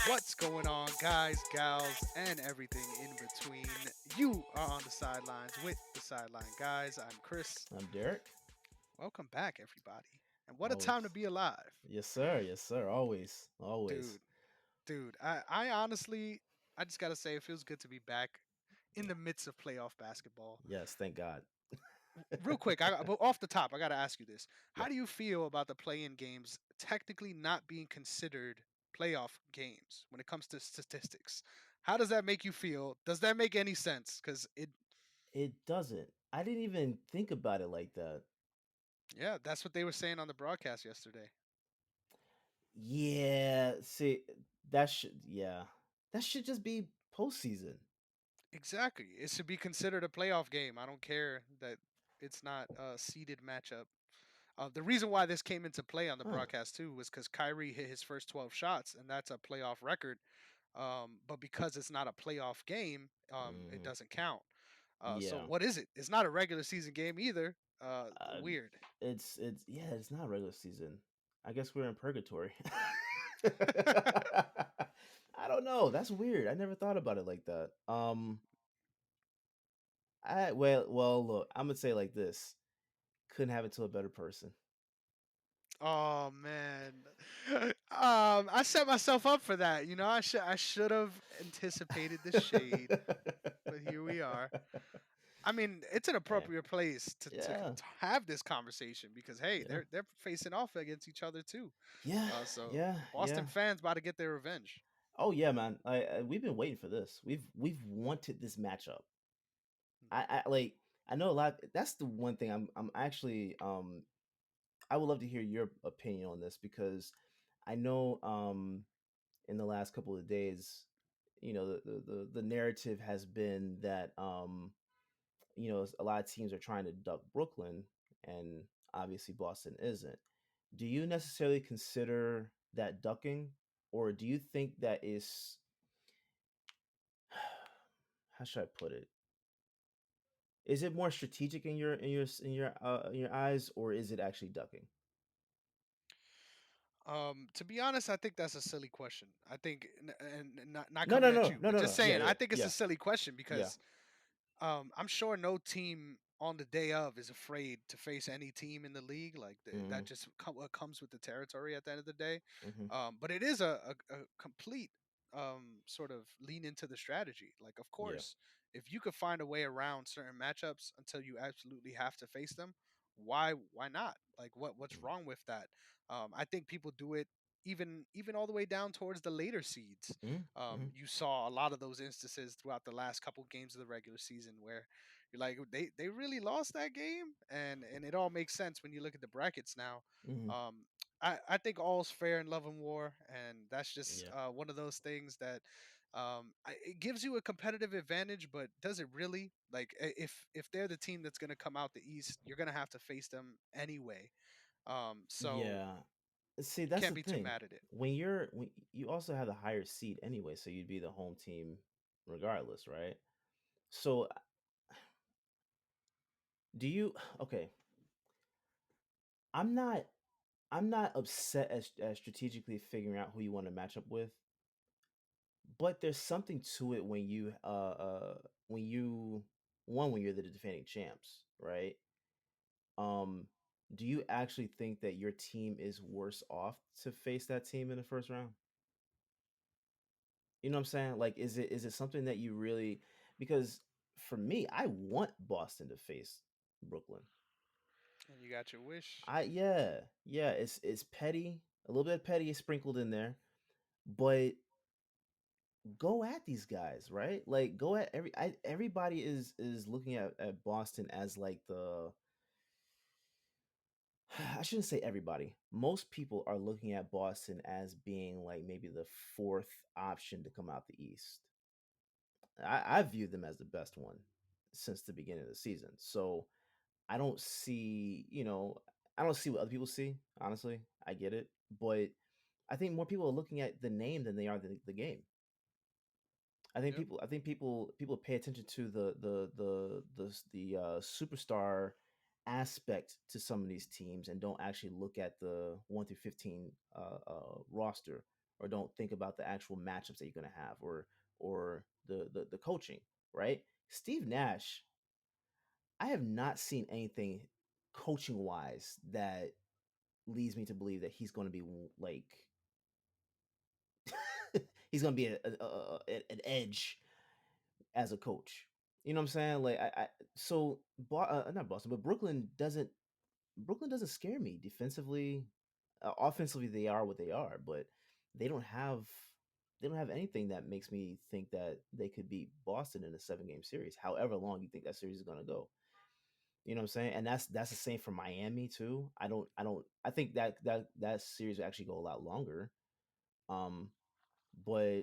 What's going on, guys, gals, and everything in between? You are on the sidelines with the sideline guys. I'm Chris. I'm Derrick. Welcome back, everybody. And what a time to Always. be alive, Yes, sir. Yes, sir. Always. Always. dude. Dude, I honestly, I just gotta say, it feels good to be back in the midst of playoff basketball. Yes, thank God. Real quick, but off the top, I gotta ask you this: Yeah. How do you feel about the play-in games technically not being considered playoff games when it comes to statistics? How does that make you feel? Does that make any sense? Because It doesn't. I didn't even think about it like that. yeah, that's what they were saying on the broadcast yesterday. Yeah. See, yeah. That should just be postseason. Exactly, it should be considered a playoff game. I don't care that it's not a seeded matchup. The reason why this came into play on the Huh. broadcast too was because Kyrie hit his first 12 shots, and that's a playoff record. But because it's not a playoff game, it Hmm. doesn't count. So Yeah. what is it? It's not a regular season game either. Uh, Weird. it's yeah, it's not regular season. I guess we're in purgatory. I don't know. That's weird. I never thought about it like that. Look, I'm gonna say it like this. Couldn't have it to a better person. Oh man, I set myself up for that. You know, I should have anticipated the shade, but here we are. I mean, it's an Hey, appropriate place yeah, to have this conversation because hey, yeah, they're facing off against each other too. yeah, So yeah, Boston yeah. fans about to get their revenge. Oh yeah, man. We've been waiting for this. We've wanted this matchup. I like. I know a lot. That's the one thing I'm actually I would love to hear your opinion on this because I know in the last couple of days, the narrative has been that a lot of teams are trying to duck Brooklyn, and obviously Boston isn't. Do you necessarily consider that ducking, or do you think that is how should I put it? Is it more strategic in your eyes, or is it actually ducking? To be honest, I think that's a silly question. I think, and not No, no, coming at no, you, no, but no, just no. Yeah, saying, I yeah, think it's a yeah, silly question yeah. because I'm sure no team on the day of is afraid to face any team in the league. Like that Hmm. just what comes with the territory at the end of the day. Hmm. But it is a complete sort of lean into the strategy. Like, of Yeah. course, if you could find a way around certain matchups until you absolutely have to face them, why not? Like, what's wrong with that? I think people do it even all the way down towards the later seeds. Hmm. Hmm. You saw a lot of those instances throughout the last couple games of the regular season where you're like, they really lost that game, and it all makes sense when you look at the brackets now. Hmm. Um, I think all's fair in love and war, and that's just Yeah. one of those things that it gives you a competitive advantage, but does it really? Like, if they're the team that's going to come out the East, you're going to have to face them anyway. So Yeah. See, you that's can't the be too thing. mad at it. When you also have the higher seed anyway, so you'd be the home team regardless, right? So do you okay, I'm not I'm not upset as strategically figuring out who you want to match up with, but there's something to it when you when you're the defending champs, right? Um do you actually think that your team is worse off to face that team in the first round? You know what I'm saying? Like, is it something that you really because for me, I want Boston to face Brooklyn. And you got your wish. Yeah, it's petty, a little bit of petty is sprinkled in there, but go at these guys, right? Like, go at everybody is looking at Boston as like the I shouldn't say everybody. Most people are looking at Boston as being like maybe the fourth option to come out the East. I view them as the best one since the beginning of the season. So I don't see, I don't see what other people see. Honestly, I get it, but I think more people are looking at the name than they are the game. Yep. I think people pay attention to the superstar aspect to some of these teams and don't actually look at the 1 through 15 roster or don't think about the actual matchups that you're going to have, or the coaching, right? Steve Nash, I have not seen anything coaching wise that leads me to believe that he's going to be like he's going to be an edge as a coach. You know what I'm saying? Like I so not Boston, but Brooklyn doesn't scare me defensively. Offensively, they are what they are, but they don't have they don't have anything that makes me think that they could beat Boston in a 7 game series. However long you think that series is going to go, you know what I'm saying? And that's the same for Miami too. I think that series will actually go a lot longer. Um, but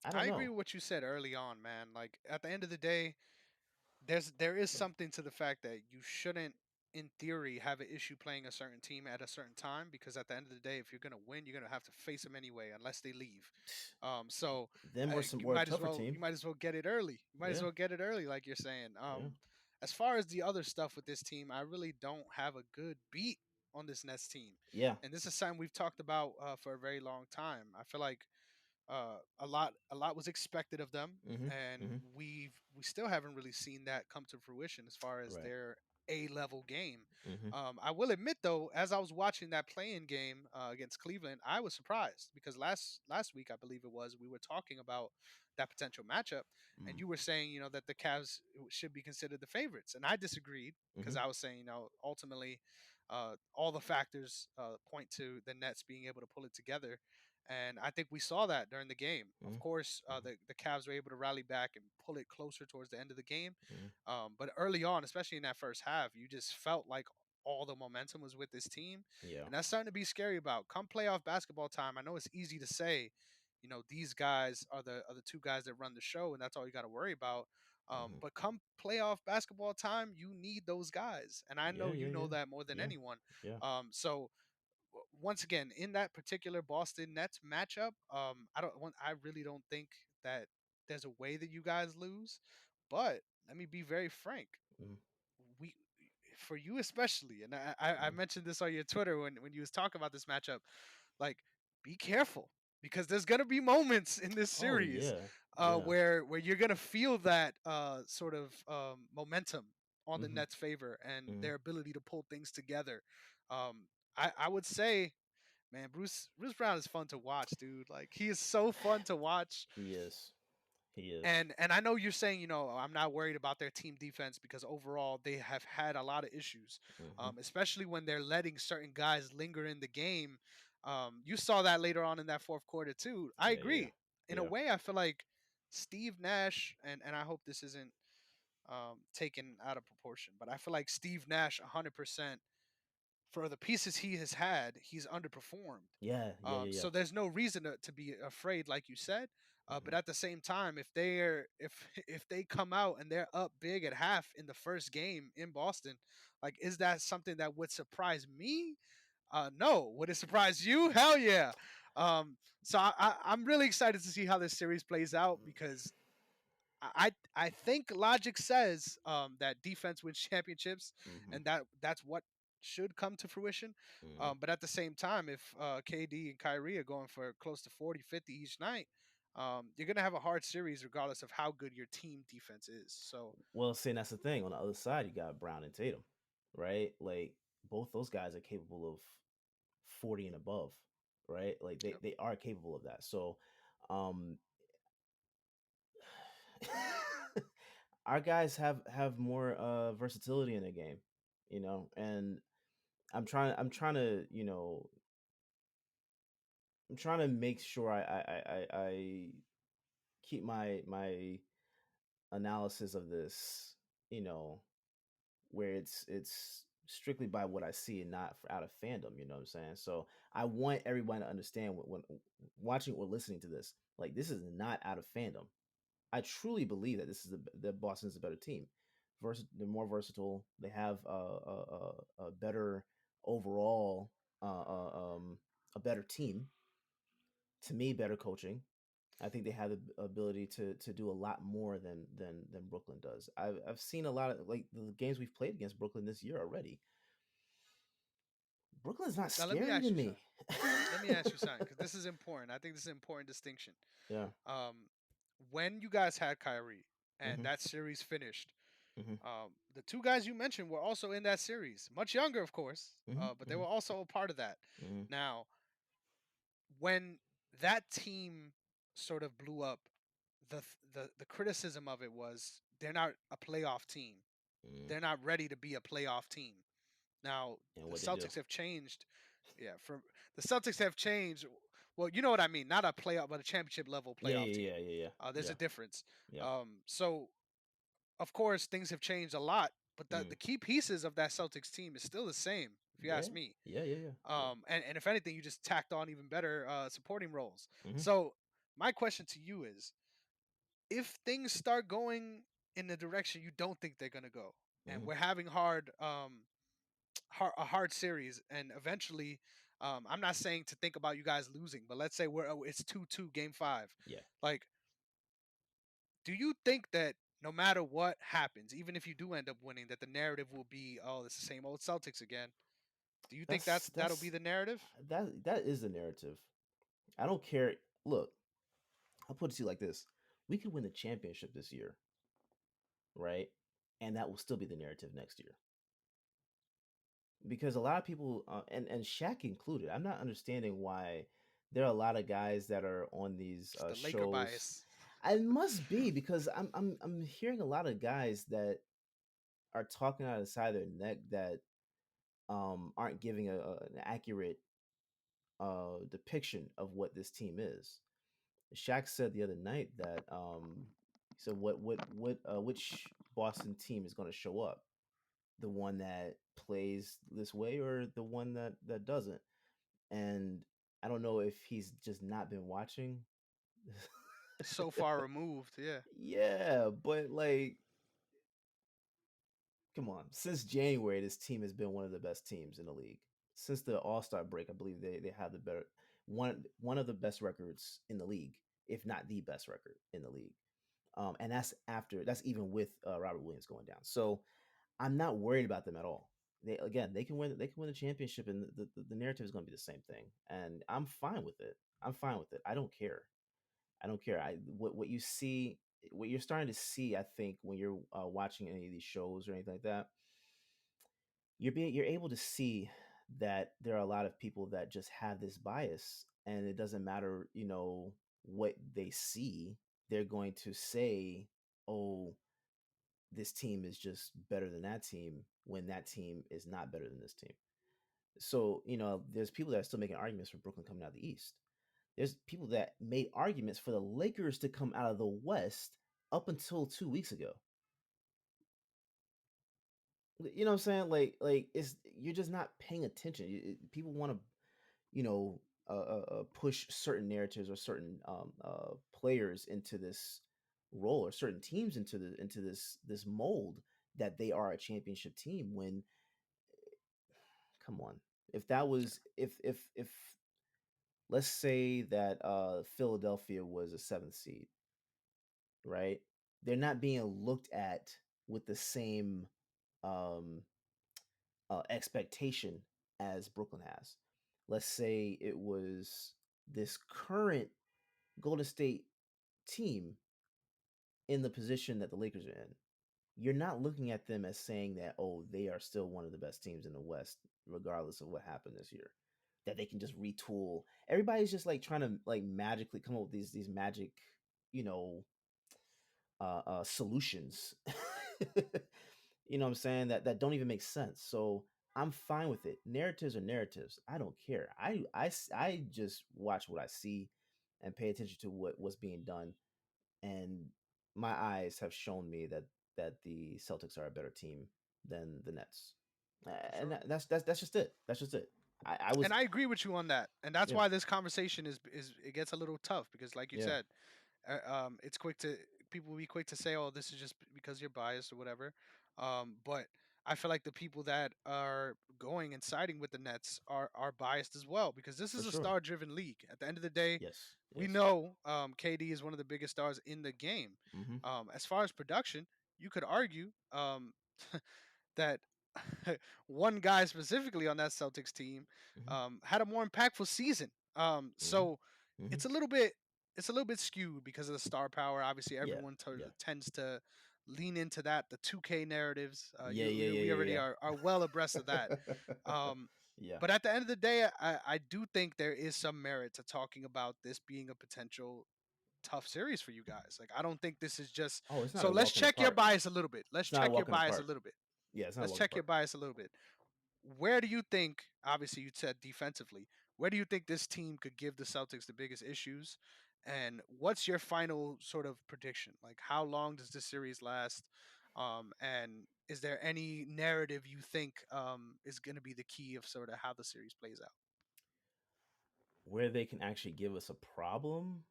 I I don't agree know. with what you said early on, man. Like at the end of the day, there is something to the fact that you shouldn't in theory have an issue playing a certain team at a certain time, because at the end of the day, if you're going to win, you're going to have to face them anyway unless they leave. So Then you we're a might as tougher well team. get it early. You might as Yeah, well get it early, like you're saying. yeah, As far as the other stuff with this team, I really don't have a good beat on this Nets team, yeah. and this is something we've talked about for a very long time. I feel like a lot was expected of them, Mm-hmm. and Mm-hmm. we still haven't really seen that come to fruition as far as Right. their A level game. Mm-hmm. I will admit though, as I was watching that playing game against Cleveland, I was surprised because last week I believe it was, we were talking about that potential matchup, and you were saying that the Cavs should be considered the favorites, and I disagreed Mm-hmm. because I was saying ultimately all the factors point to the Nets being able to pull it together, and I think we saw that during the game. Of Mm-hmm. course, Mm-hmm. the Cavs were able to rally back and pull it closer towards the end of the game. Mm-hmm. But early on, especially in that first half, you just felt like all the momentum was with this team. Yeah. And that's something to be scary about. Come playoff basketball time, I know it's easy to say, these guys are the two guys that run the show, and that's all you got to worry about. Mm-hmm. But come playoff basketball time, you need those guys, and I Yeah. know you Yeah. know Yeah. that more than Yeah. anyone. Yeah. So once again, in that particular Boston Nets matchup, I really don't think that there's a way that you guys lose. But let me be very frank. Mm-hmm. We For you especially, and I Mm-hmm. mentioned this on your Twitter when you was talking about this matchup, like be careful because there's gonna be moments in this Oh series yeah. Yeah. where you're gonna feel that sort of momentum on the Mm-hmm. Nets' favor and Mm-hmm. their ability to pull things together. I would say, man, Bruce Brown is fun to watch, dude. Like he is so fun to watch. He is. He is. And I know you're saying, I'm not worried about their team defense because overall they have had a lot of issues, Mm-hmm. especially when they're letting certain guys linger in the game. You saw that later on in that fourth quarter too. I Yeah. Yeah. agree. In a Yeah. way, I feel like Steve Nash, and I hope this isn't taken out of proportion, but I feel like Steve Nash 100% for the pieces he has had, he's underperformed. Yeah. Yeah. Yeah. Yeah. So there's no reason to be afraid, like you said. Mm-hmm. But at the same time, if they come out and they're up big at half in the first game in Boston, like is that something that would surprise me? No. Would it surprise you? Hell yeah. So I'm really excited to see how this series plays out because I think logic says that defense wins championships, Mm-hmm. and that's what should come to fruition. Mm-hmm. But at the same time, if KD and Kyrie are going for close to 40, 50 each night, you're gonna have a hard series regardless of how good your team defense is. So Well, see, and that's the thing. On the other side, you got Brown and Tatum, right? Like both those guys are capable of 40 and above, right? Like yep. they are capable of that. So, um, our guys have more versatility in the game, and I'm trying to I'm trying to make sure I keep my analysis of this, you know, where it's strictly by what I see and not out of fandom. You know what I'm saying? So I want everyone to understand when watching or listening to this, like this is not out of fandom. I truly believe that this is that Boston's a better team. They're more versatile. They have a better overall, a better team. To me, better coaching. I think they have the ability to do a lot more than Brooklyn does. I've seen a lot of like the games we've played against Brooklyn this year already. Brooklyn's not Now let me scary to ask you me. something. me ask you something because this is important. I think this is an important distinction. Yeah. Um, when you guys had Kyrie and Mhm. that series finished, Mhm. the two guys you mentioned were also in that series, much younger, of course, Mhm. but they were Mhm. also a part of that. Mhm. Now, when that team sort of blew up, the criticism of it was they're not a playoff team. Mhm. They're not ready to be a playoff team. Now And the what they do? Celtics have changed. Yeah, from the Celtics have changed. Well, you know what I mean. Not a playoff, but a championship level Yeah. playoff Yeah. team. Yeah. Yeah. Yeah. There's a Yeah. difference. Yeah. So of course things have changed a lot, but the Mm. key pieces of that Celtics team is still the same, if you ask Yeah. me. Yeah. Yeah. Yeah. Yeah. And if anything, you just tacked on even better supporting roles. Mhm. So my question to you is, if things start going in the direction you don't think they're gonna go, and Mhm. we're having a hard series, and eventually, I'm not saying to think about you guys losing, but let's say it's 2-2 game 5. Yeah. Like, do you think that no matter what happens, even if you do end up winning, that the narrative will be, oh, it's the same old Celtics again? Do you think that'll be That's the narrative? that is the narrative. I don't care. Look, I'll put it to you like this: we could win the championship this year, right? And that will still be the narrative next year. Because a lot of people, and Shaq included, I'm not understanding why there are a lot of guys that are on these It's the Laker shows. bias. It must be because I'm hearing a lot of guys that are talking out of the side of their neck that aren't giving an accurate depiction of what this team is. Shaq said the other night that he said which Boston team is going to show up, the one that plays this way or the one that doesn't. And I don't know if he's just not been watching. So far removed, yeah. Yeah, but like, come on. Since January, this team has been one of the best teams in the league. Since the All Star break, I believe they have the better one of the best records in the league, if not the best record in the league. And that's even with Robert Williams going down. So I'm not worried about them at all. They can win the championship, and the narrative is going to be the same thing, and I'm fine with it. I'm fine with it. I don't care. I don't care. What you see, what you're starting to see, I think, when you're watching any of these shows or anything like that, you're able to see that there are a lot of people that just have this bias, and it doesn't matter, what they see. They're going to say, "Oh, this team is just better than that team," when that team is not better than this team. So, there's people that are still making arguments for Brooklyn coming out of the East. There's people that made arguments for the Lakers to come out of the West up until 2 weeks ago. You know what I'm saying? Like it's you're just not paying attention. People want to, push certain narratives or certain players into this role, or certain teams into this mold that they are a championship team. When, come on, if that was if let's say that Philadelphia was a seventh seed, right? They're not being looked at with the same um, expectation as Brooklyn has. Let's say it was this current Golden State team in the position that the Lakers are in. You're not looking at them as saying that, oh, they are still one of the best teams in the West, regardless of what happened this year. That they can just retool. Everybody's just like trying to like magically come up with these magic, you know, solutions. You know what I'm saying? That don't even make sense. So I'm fine with it. Narratives are narratives. I don't care. I just watch what I see and pay attention to what's being done. And my eyes have shown me that the Celtics are a better team than the Nets. For And sure. that's just it. That's just it. I And was, I agree with you on that. And that's yeah, why this conversation is it gets a little tough because, like you yeah, said, it's quick to people will be quick to say, "Oh, this is just because you're biased or whatever." But I feel like the people that are going and siding with the Nets are biased as well because this for is a sure. star-driven league. At the end of the day, Yes, we yes. know KD is one of the biggest stars in the game. Mm-hmm. As far as production, you could argue that one guy specifically on that Celtics team Mm-hmm. had a more impactful season Hmm. So Hmm. it's a little bit it's a little bit skewed because of the star power. Obviously, Yeah, everyone yeah, tends to lean into that. The 2K narratives. yeah, You yeah, we already yeah, are well abreast of that. yeah. Um, Yeah. but at the end of the day, I do think there is some merit to talking about this being a potential tough series for you guys. Like, I don't think this is just Oh, it's not so. a Let's walk in the check your park. bias a little bit. Let's It's not a check your walk in the bias a park. little bit. Yeah, it's not a Let's walk in the check your park. bias a little bit. Where do you think, obviously, you said defensively, where do you think this team could give the Celtics the biggest issues? And what's your final sort of prediction? Like, how long does this series last? And is there any narrative you think is going to be the key of sort of how the series plays out? Where they can actually give us a problem,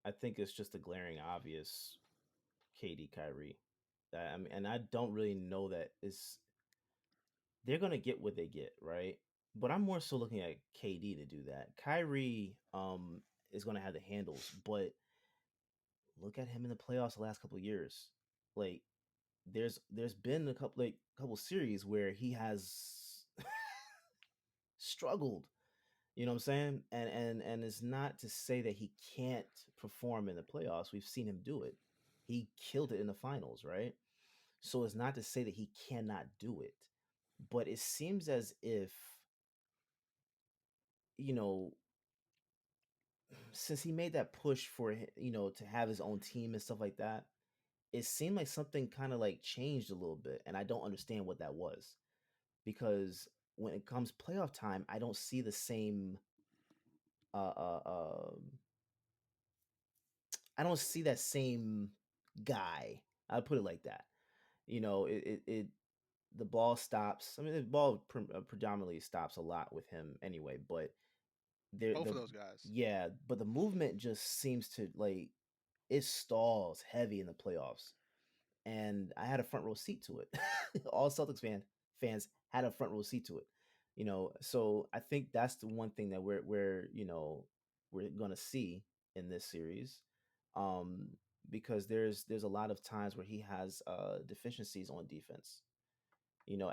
I think it's just a glaring obvious KD Kyrie. I mean, and I don't really know that is they're gonna get what they get, right? But I'm more so looking at KD to do that. Kyrie is gonna have the handles, but look at him in the playoffs the last couple of years. Like there's been a couple series where he has struggled. You know what I'm saying? And it's not to say that he can't perform in the playoffs. We've seen him do it. He killed it in the finals, right? So it's not to say that he cannot do it. But it seems as if, you know, since he made that push for to have his own team and stuff like that, it seemed like something kind of like changed a little bit, and I don't understand what that was because when it comes playoff time, I don't see the same. Uh, uh, um I don't see that same guy. I'll put it like that. The ball stops. I mean, the ball predominantly stops a lot with him anyway, but there Both of the those guys. yeah, but the movement just seems to like it stalls heavy in the playoffs. And I had a front row seat to it. All fans had a front row seat to it. So I think that's the one thing that we're gonna see in this series, um, because there's a lot of times where he has deficiencies on defense.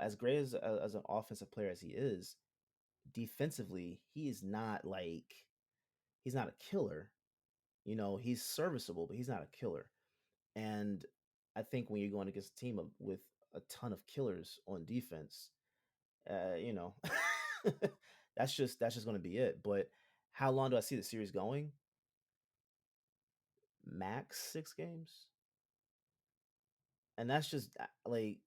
As great as an offensive player as he is, defensively he's not a killer. He's serviceable, but he's not a killer. And I think when you're going against a team with a ton of killers on defense, uh, you know, that's just going to be it. But how long do I see the series going? Max 6 games, and that's just like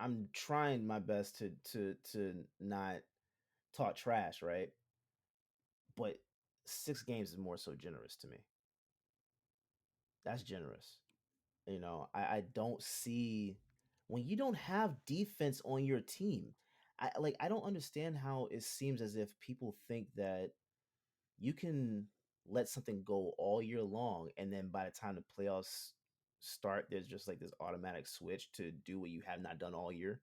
I'm trying my best to not talk trash, right? But 6 games is more so generous to me. That's generous. I don't see when you don't have defense on your team. I don't understand how it seems as if people think that you can let something go all year long and then by the time the playoffs start, there's just like this automatic switch to do what you have not done all year.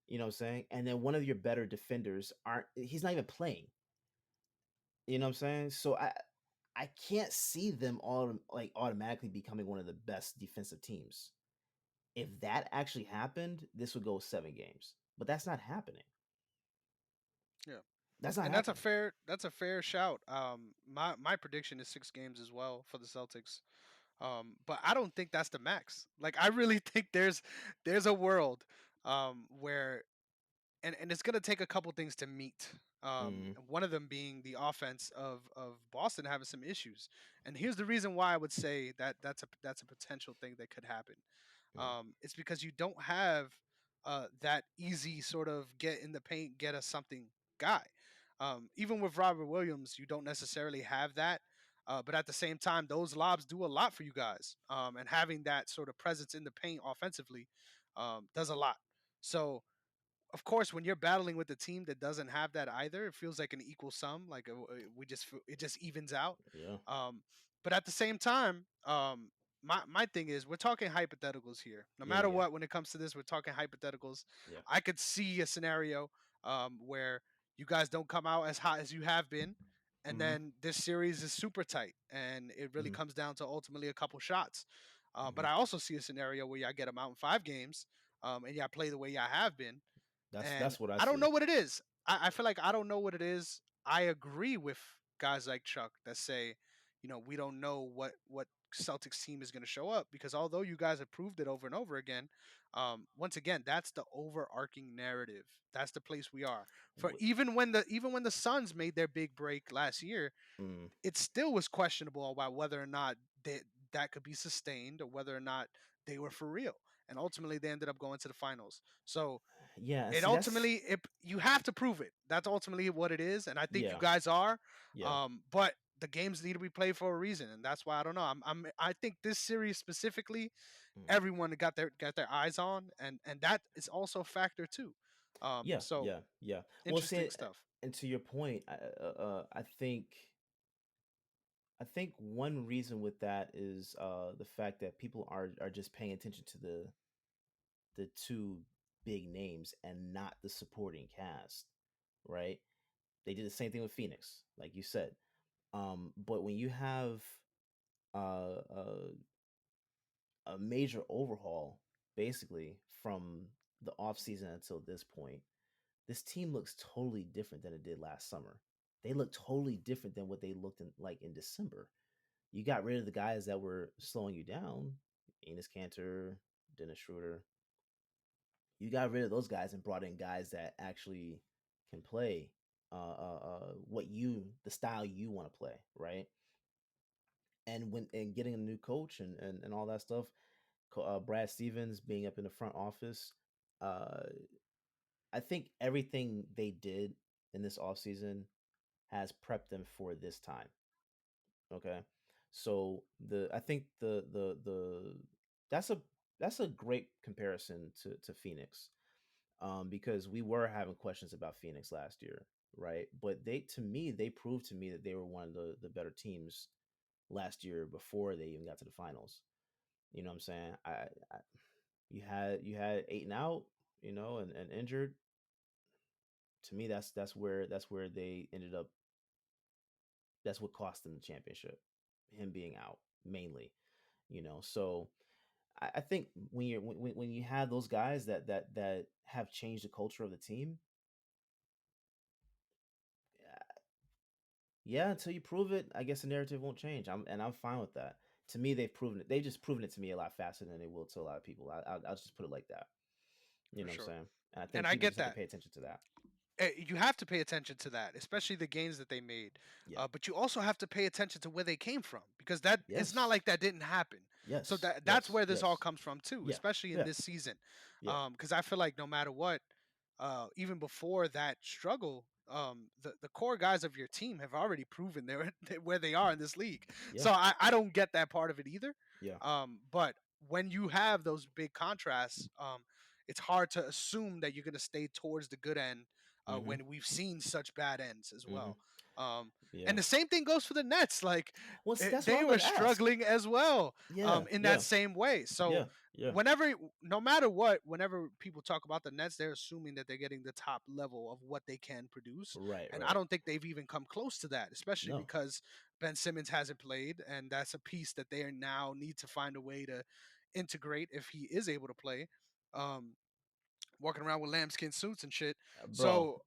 You know what I'm saying? And then one of your better defenders aren't he's not even playing. You know what I'm saying? So I can't see them all like automatically becoming one of the best defensive teams. If that actually happened, this would go 7 games. But that's not happening. Yeah. That's not And happening. that's a fair shout. My prediction is 6 games as well for the Celtics. But I don't think that's the max. Like, I really think there's a world where and it's gonna take a couple things to meet. Mm, One of them being the offense of Boston having some issues. And here's the reason why I would say that that's a potential thing that could happen. mm, It's because you don't have that easy sort of get in the paint, get us something guy. Even with Robert Williams, you don't necessarily have that. But at the same time, those lobs do a lot for you guys. And having that sort of presence in the paint offensively does a lot. So of course, when you're battling with a team that doesn't have that either, it feels like an equal sum. Like it just evens out. yeah. Um, but at the same time, my thing is we're talking hypotheticals here. No Yeah, matter yeah. what, when it comes to this, we're talking hypotheticals. Yeah. I could see a scenario where you guys don't come out as hot as you have been, and Mm-hmm. then this series is super tight, and it really Mm-hmm. comes down to ultimately a couple shots. But Mm-hmm. I also see a scenario where y'all get them out in 5 games, and y'all play the way y'all have been, That's and that's what I I don't see. know what it is. I feel like I don't know what it is. I agree with guys like Chuck that say, we don't know what Celtics team is going to show up, because although you guys have proved it over and over again, once again, that's the overarching narrative. That's the place we are. For Wh- even when the Suns made their big break last year, mm, it still was questionable about whether or not that could be sustained, or whether or not they were for real. And ultimately, they ended up going to the finals. So yeah, it see, that's ultimately, you have to prove it. That's ultimately what it is, and I think you yeah, guys are. yeah. But the games need to be played for a reason, and that's why I don't know. I think this series specifically, Mm. everyone got their eyes on, and that is also a factor too. Yeah, So yeah, yeah. Well, interesting see, stuff. and to your point, I think one reason with that is the fact that people are just paying attention to the two big names and not the supporting cast, right? They did the same thing with Phoenix, like you said. But when you have uh, uh, a major overhaul, basically from the offseason until this point, this team looks totally different than it did last summer. They look totally different than what they looked like in December. You got rid of the guys that were slowing you down, Enos Cantor, Dennis Schroeder. You got rid of those guys and brought in guys that actually can play the style you want to play, right? And getting a new coach and all that stuff, Brad Stevens being up in the front office, uh, I think everything they did in this offseason has prepped them for this time. Okay. So the I think the that's a that's a great comparison to Phoenix. Because we were having questions about Phoenix last year, right? But they proved to me that they were one of the better teams last year before they even got to the finals. You know what I'm saying? I you had eight and out, and injured. To me, that's where they ended up. That's what cost them the championship. Him being out mainly, So I think when you have those guys that have changed the culture of the team, yeah, until you prove it, I guess the narrative won't change. I'm fine with that. To me, they've proven it. They've just proven it to me a lot faster than they will to a lot of people. I'll just put it like that. You For know what I'm sure. saying? And I And think I people get just have to that. pay attention to that. You have to pay attention to that, especially the gains that they made. Yeah. But you also have to pay attention to where they came from, because that it's not Yes. like that didn't happen. So Yes. that's Yes. where this all Yes. comes from too, Yeah. especially in Yeah. this season. Yeah. Because I feel like no matter what, even before that struggle, the core guys of your team have already proven they're where they are in this league. Yeah. So I don't get that part of it either. Yeah. But when you have those big contrasts, it's hard to assume that you're going to stay towards the good end, Mm-hmm. when we've seen such bad ends as Mm-hmm. well. Um, Yeah. and the same thing goes for the Nets. Like, Well, see, that's what I they was were about to ask. struggling as well, Yeah. in that Yeah. same way. So Yeah. Yeah. no matter what, whenever people talk about the Nets, they're assuming that they're getting the top level of what they can produce, Right. and I Right. don't think they've even come close to that, especially No. because Ben Simmons hasn't played, and that's a piece that they now need to find a way to integrate if he is able to play. Um, Walking around with lambskin suits and shit. Bro. So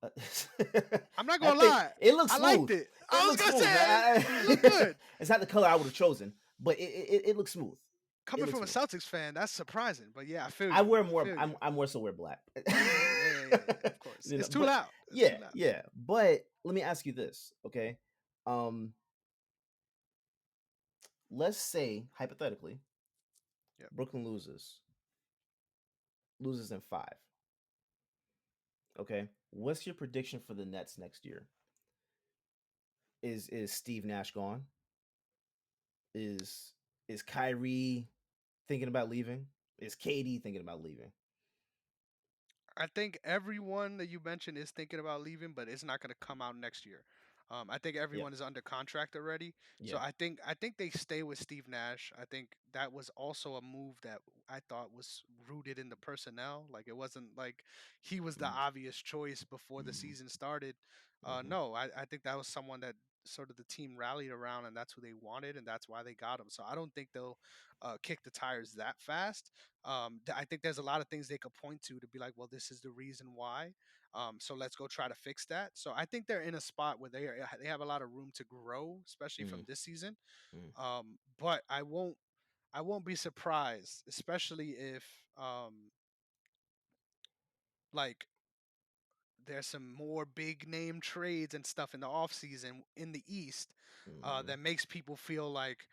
I'm not I gonna think lie, it looks I liked smooth. it. It I was looks gonna smooth, say man. it looked good. It's not the color I would have chosen, but it looks smooth. It Coming looks from a smooth. Celtics fan, that's surprising, but yeah, I feel I you. wear I more. feel you. I'm more so wear black. Yeah. Of course, it's too But loud. It's too yeah, loud. yeah. But let me ask you this, okay? Um, let's say hypothetically, Yep. Brooklyn loses in five. Okay, what's your prediction for the Nets next year? Is Steve Nash gone? Is is Kyrie thinking about leaving? Is KD thinking about leaving? I think everyone that you mentioned is thinking about leaving, but it's not going to come out next year. I think Yeah, everyone is under contract already, so yeah. I think they stay with Steve Nash. I think that was also a move that I thought was rooted in the personnel. Like, it wasn't like he was the Mm, obvious choice before the mm, season started. mm-hmm, No, I think that was someone that sort of the team rallied around, and that's who they wanted, and that's why they got him. So I don't think they'll kick the tires that fast. I think there's a lot of things they could point to be like, well, this is the reason why. So let's go try to fix that. So I think they're in a spot where they have a lot of room to grow, especially from Mm, this season. mm, But I won't be surprised, especially if like there's some more big name trades and stuff in the offseason in the East mm, that makes people feel like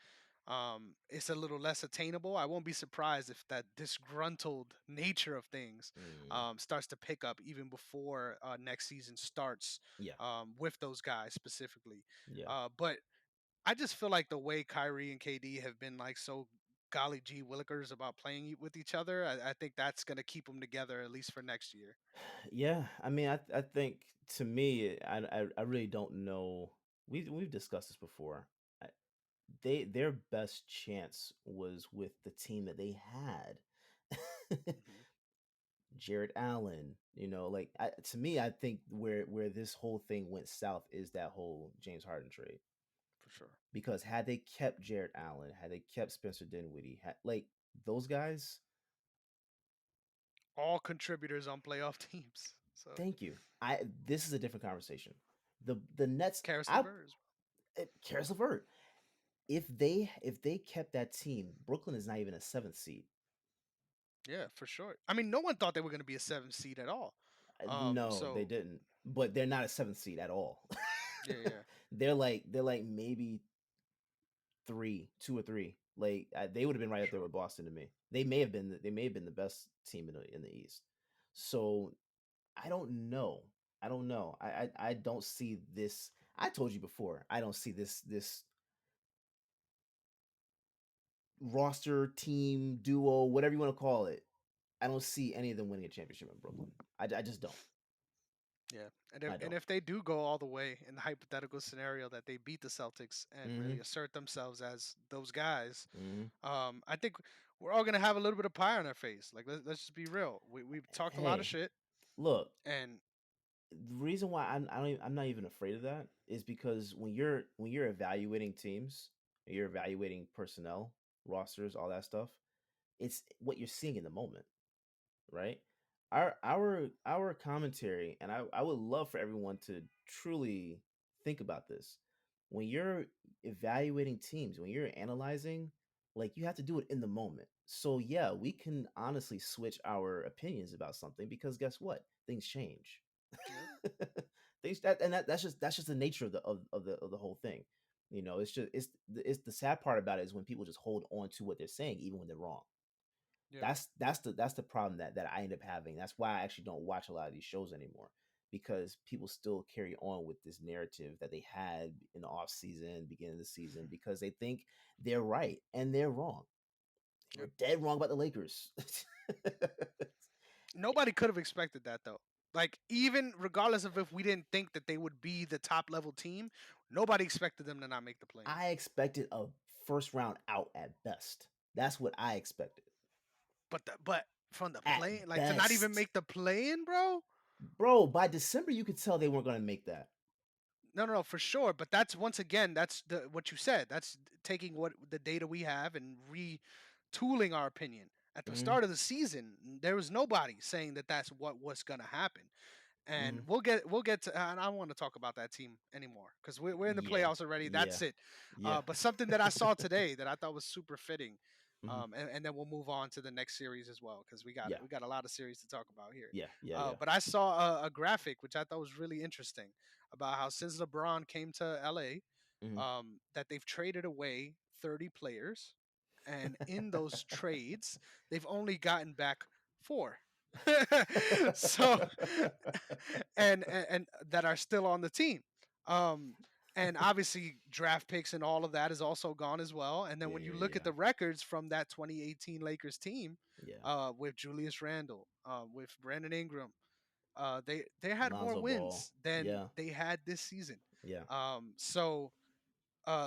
it's a little less attainable. I won't be surprised if that disgruntled nature of things mm. starts to pick up even before next season starts Yeah, with those guys specifically. yeah. But I just feel like the way Kyrie and KD have been like so golly gee willikers about playing with each other, I think that's going to keep them together at least for next year. Yeah, I mean, I think to me, I really don't know. We've discussed this before. I, their best chance was with the team that they had. Hmm. Jared Allen, like to me, I think where this whole thing went south is that whole James Harden trade. For sure. Because had they kept Jared Allen, had they kept Spencer Dinwiddie, like those guys, All contributors on playoff teams. So thank you. This is a different conversation. The Nets, Karis LeVert. Karis LeVert. If they kept that team, Brooklyn is not even a seventh seed. Yeah, for sure. I mean, no one thought they were going to be a 7th seed at all. No, they So didn't. But they're not a seventh seed at all. yeah, yeah, they're like maybe three, two or three. Like they would have been right up there sure. with Boston to me. They may have been the best team in the East. So I don't know. I don't know. I don't see this. I told you before. I don't see this roster team duo, whatever you want to call it. I don't see any of them winning a championship in Brooklyn. I just don't. Yeah, I and don't. if they do go all the way in the hypothetical scenario that they beat the Celtics and Mm-hmm. really assert themselves as those guys, Mm-hmm. I think we're all gonna have a little bit of pie on our face. Like let's just be real. We've talked a lot of Hey, shit, look. and The reason why I'm not even afraid of that is because when you're evaluating teams, you're evaluating personnel, rosters, all that stuff. It's what you're seeing in the moment, right? Our commentary, and I would love for everyone to truly think about this. When you're evaluating teams, when you're analyzing, like you have to do it in the moment. So yeah, we can honestly switch our opinions about something because guess what? Things change. yep, That's just the nature of the whole thing. It's just it's the sad part about it is when people just hold on to what they're saying even when they're wrong. yep, That's the problem that I end up having. That's why I actually don't watch a lot of these shows anymore because people still carry on with this narrative that they had in the off season, beginning of the season, because they think they're right and they're wrong. They yep. were dead wrong about the Lakers. Nobody could have expected that though. Like even regardless of if we didn't think that they would be the top level team, nobody expected them to not make the play in. I expected a first round out at best. That's what I expected But from the at play, like to not even best. make the play in, bro. Bro, by December you could tell they weren't going to make that. No, no, no, for sure. But that's once again, that's the what you said. That's taking what the data we have and retooling our opinion. At the Mhm. start of the season, there was nobody saying that that's what was going to happen. And Mhm. we'll get to. And I don't want to talk about that team anymore because we're in the Yeah. playoffs already. Yeah. That's it. Yeah. But something that I saw today that I thought was super fitting. Mhm. And then we'll move on to the next series as well because we got Yeah. we got a lot of series to talk about here. Yeah. Yeah. Yeah. But I saw a graphic which I thought was really interesting about how since LeBron came to LA, Mhm. that they've traded away 30 players, and in those trades, they've only gotten back four. So, and that are still on the team. Um, and obviously, draft picks and all of that is also gone as well. And then Yeah. when you Yeah. look at Yeah. the records from that 2018 Lakers team, Yeah. with Julius Randle, with Brandon Ingram, they had more Lonzo Ball. wins than Yeah. they had this season. Yeah. So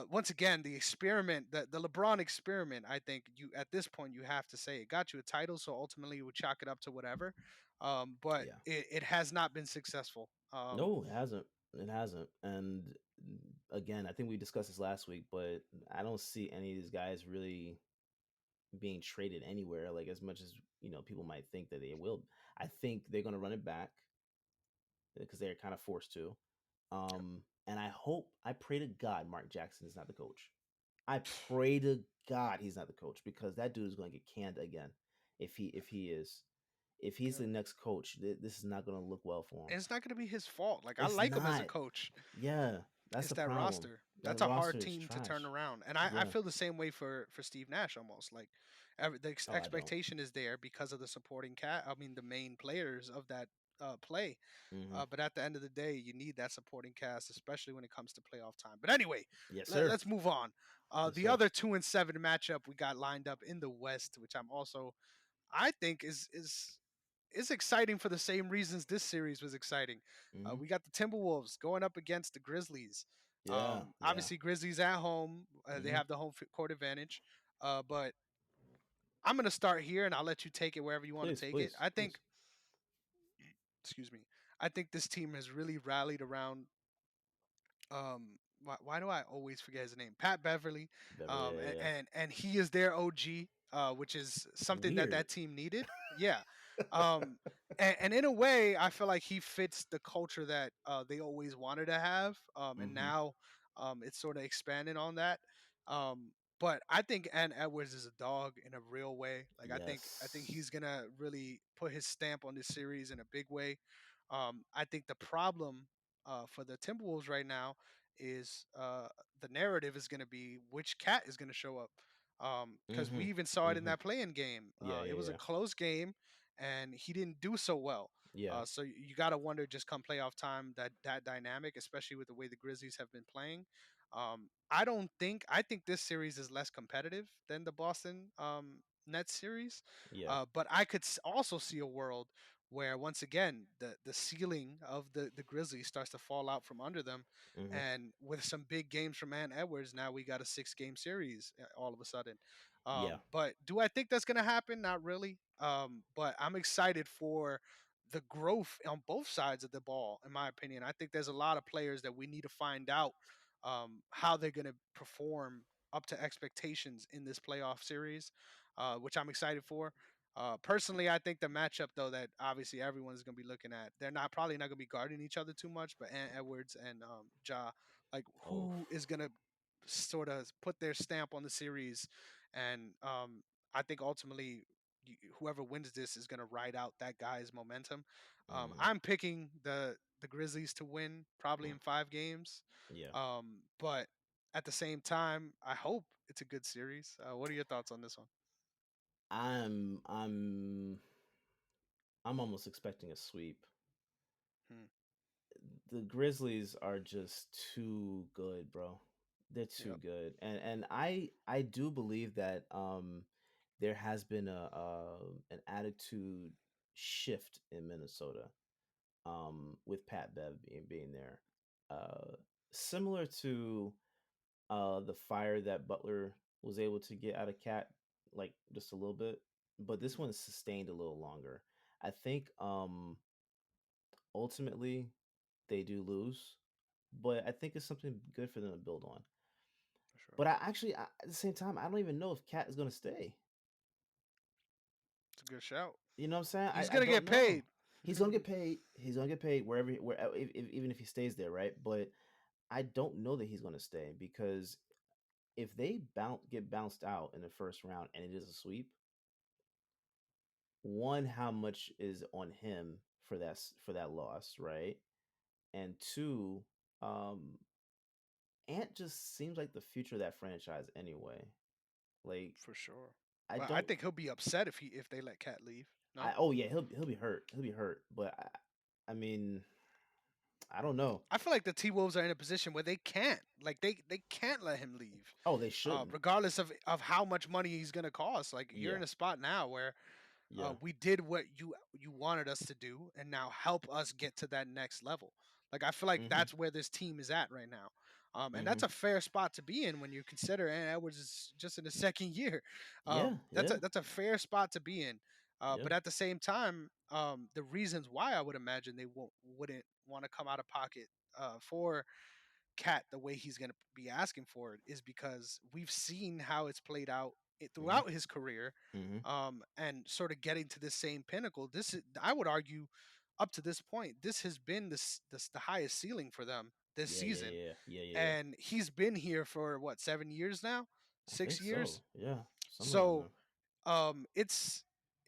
once again, the experiment, the LeBron experiment, I think you at this point you have to say it got you a title, so ultimately you would chalk it up to whatever. But Yeah. it has not been successful. No, it hasn't. It hasn't. And again, I think we discussed this last week, but I don't see any of these guys really being traded anywhere. Like as much as people might think that they will. I think they're going to run it back. because they're kind of forced to. Yep. And I pray to God Mark Jackson is not the coach. I pray to God he's not the coach because that dude is going to get canned again. If he is, if he's Yep. the next coach, this is not going to look well for him. And it's not going to be his fault. Like I It's like him as a not. coach. Yeah, that's It's the that problem. roster. That That's a roster hard is team to turn trash. around. And I Yeah. feel the same way for Steve Nash almost. Like the Oh, I don't. expectation is there because of the supporting cat. I mean, the main players of that play. Hmm. But at the end of the day, you need that supporting cast, especially when it comes to playoff time. But anyway, Yes, sir. let's move on. Yes, The sir. other 2-7 matchup we got lined up in the West, which I think is exciting for the same reasons this series was exciting. Hmm. We got the Timberwolves going up against the Grizzlies. Yeah. Yeah. Obviously, Grizzlies at home. They Hmm. have the court advantage. But I'm going to start here and I'll let you take it wherever you want to Please, take it. please, please. Excuse me, I think this team has really rallied around why do I always forget his name? Pat Beverly. Beverly. Yeah. Yeah. Yeah. And he is their OG, which is something that Weird. that team needed. Yeah. Um, and in a way, I feel like he fits the culture that they always wanted to have. And Hmm. now it's sort of expanding on that. But I think Ann Edwards is a dog in a real way. Like I think he's Yes. gonna really put his stamp on this series in a big way. I think the problem for the Timberwolves right now is the narrative is going to be which cat is going to show up. Because we Hmm. even saw it in Hmm. that playing game. Yeah. It Yeah. was a Yeah. close game, and he didn't do so well. Yeah. So you got to wonder just come playoff time that dynamic, especially with the way the Grizzlies have been playing. I think this series is less competitive than the Boston Nets series, Yeah. but I could also see a world where once again the ceiling of the Grizzlies starts to fall out from under them, Hmm. and with some big games from Ant Edwards, now we got a 6 game series all of a sudden. Yeah. But do I think that's going to happen? Not really. But I'm excited for the growth on both sides of the ball. In my opinion, I think there's a lot of players that we need to find out how they're going to perform up to expectations in this playoff series, which I'm excited for. Personally, I think the matchup though that obviously everyone's going to be looking at, they're not probably not going to be guarding each other too much, but Ant Edwards and Ja, like Oh. who is going to sort of put their stamp on the series, and I think ultimately whoever wins this is going to ride out that guy's momentum. Mm, I'm picking the Grizzlies to win probably mm, in 5 games, yeah. but at the same time, I hope it's a good series. What are your thoughts on this one? I'm I'm I'm almost expecting a sweep. Hmm. The Grizzlies are just too good, bro. They're too Yep. good. And I do believe that there has been a an attitude shift in Minnesota with Pat Bev being there. Uh Similar to the fire that Butler was able to get out of Cat, like just a little bit, but this Hmm. one sustained a little longer. I think ultimately they do lose, but I think it's something good for them to build on. For sure. But at the same time, I don't even know if Cat is going to stay. It's a good shout. You know what I'm saying? He's I gonna don't get know. paid. He's gonna get paid. He's gonna get paid where even if he stays there, right? But I don't know that he's gonna stay because if they get bounced out in the first round and it is a sweep, one, how much is on him for for that loss, right? And two, um, Ant just seems like the future of that franchise anyway. Like For sure. I But I don't, think he'll be upset if they let Cat leave. No, I oh yeah, he'll be hurt. He'll be hurt. But I mean, I don't know. I feel like the T Wolves are in a position where they can't, like they can't let him leave, Oh, they shouldn't. regardless of how much money he's gonna cost. Like you're Yeah, in a spot now where yeah. we did what you wanted us to do, and now help us get to that next level. Like I feel like Mhm, that's where this team is at right now, and that's mhm. a fair spot to be in when you consider Aaron Edwards is just in the second year. Yeah, yeah, That's a fair spot to be in, yeah. but at the same time, the reasons why I would imagine they wouldn't want to come out of pocket for Cat the way he's going to be asking for it is because we've seen how it's played out Mhm, throughout his career, mhm, and sort of getting to the same pinnacle. This is, I would argue, up to this point, this has been the highest ceiling for them this Yeah, yeah, season, yeah, yeah, yeah, yeah. and he's been here for what 7 years now, I six think years. so. Yeah, somewhere around So there.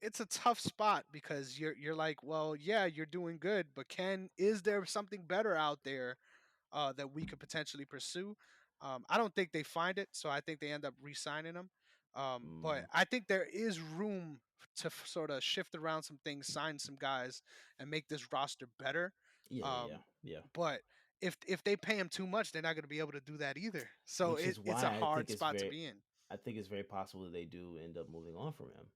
it's a tough spot because you're like, well, yeah, you're doing good, but can is there something better out there that we could potentially pursue? I don't think they find it, so I think they end up re-signing him. But Mm. I think there is room to sort of shift around some things, sign some guys, and make this roster better. Yeah, yeah, yeah, Um, yeah. but if they pay him too much, they're not going to be able to do that either. So Which is it's a why hard spot to be in. I think it's very possible that they do end up moving on from him,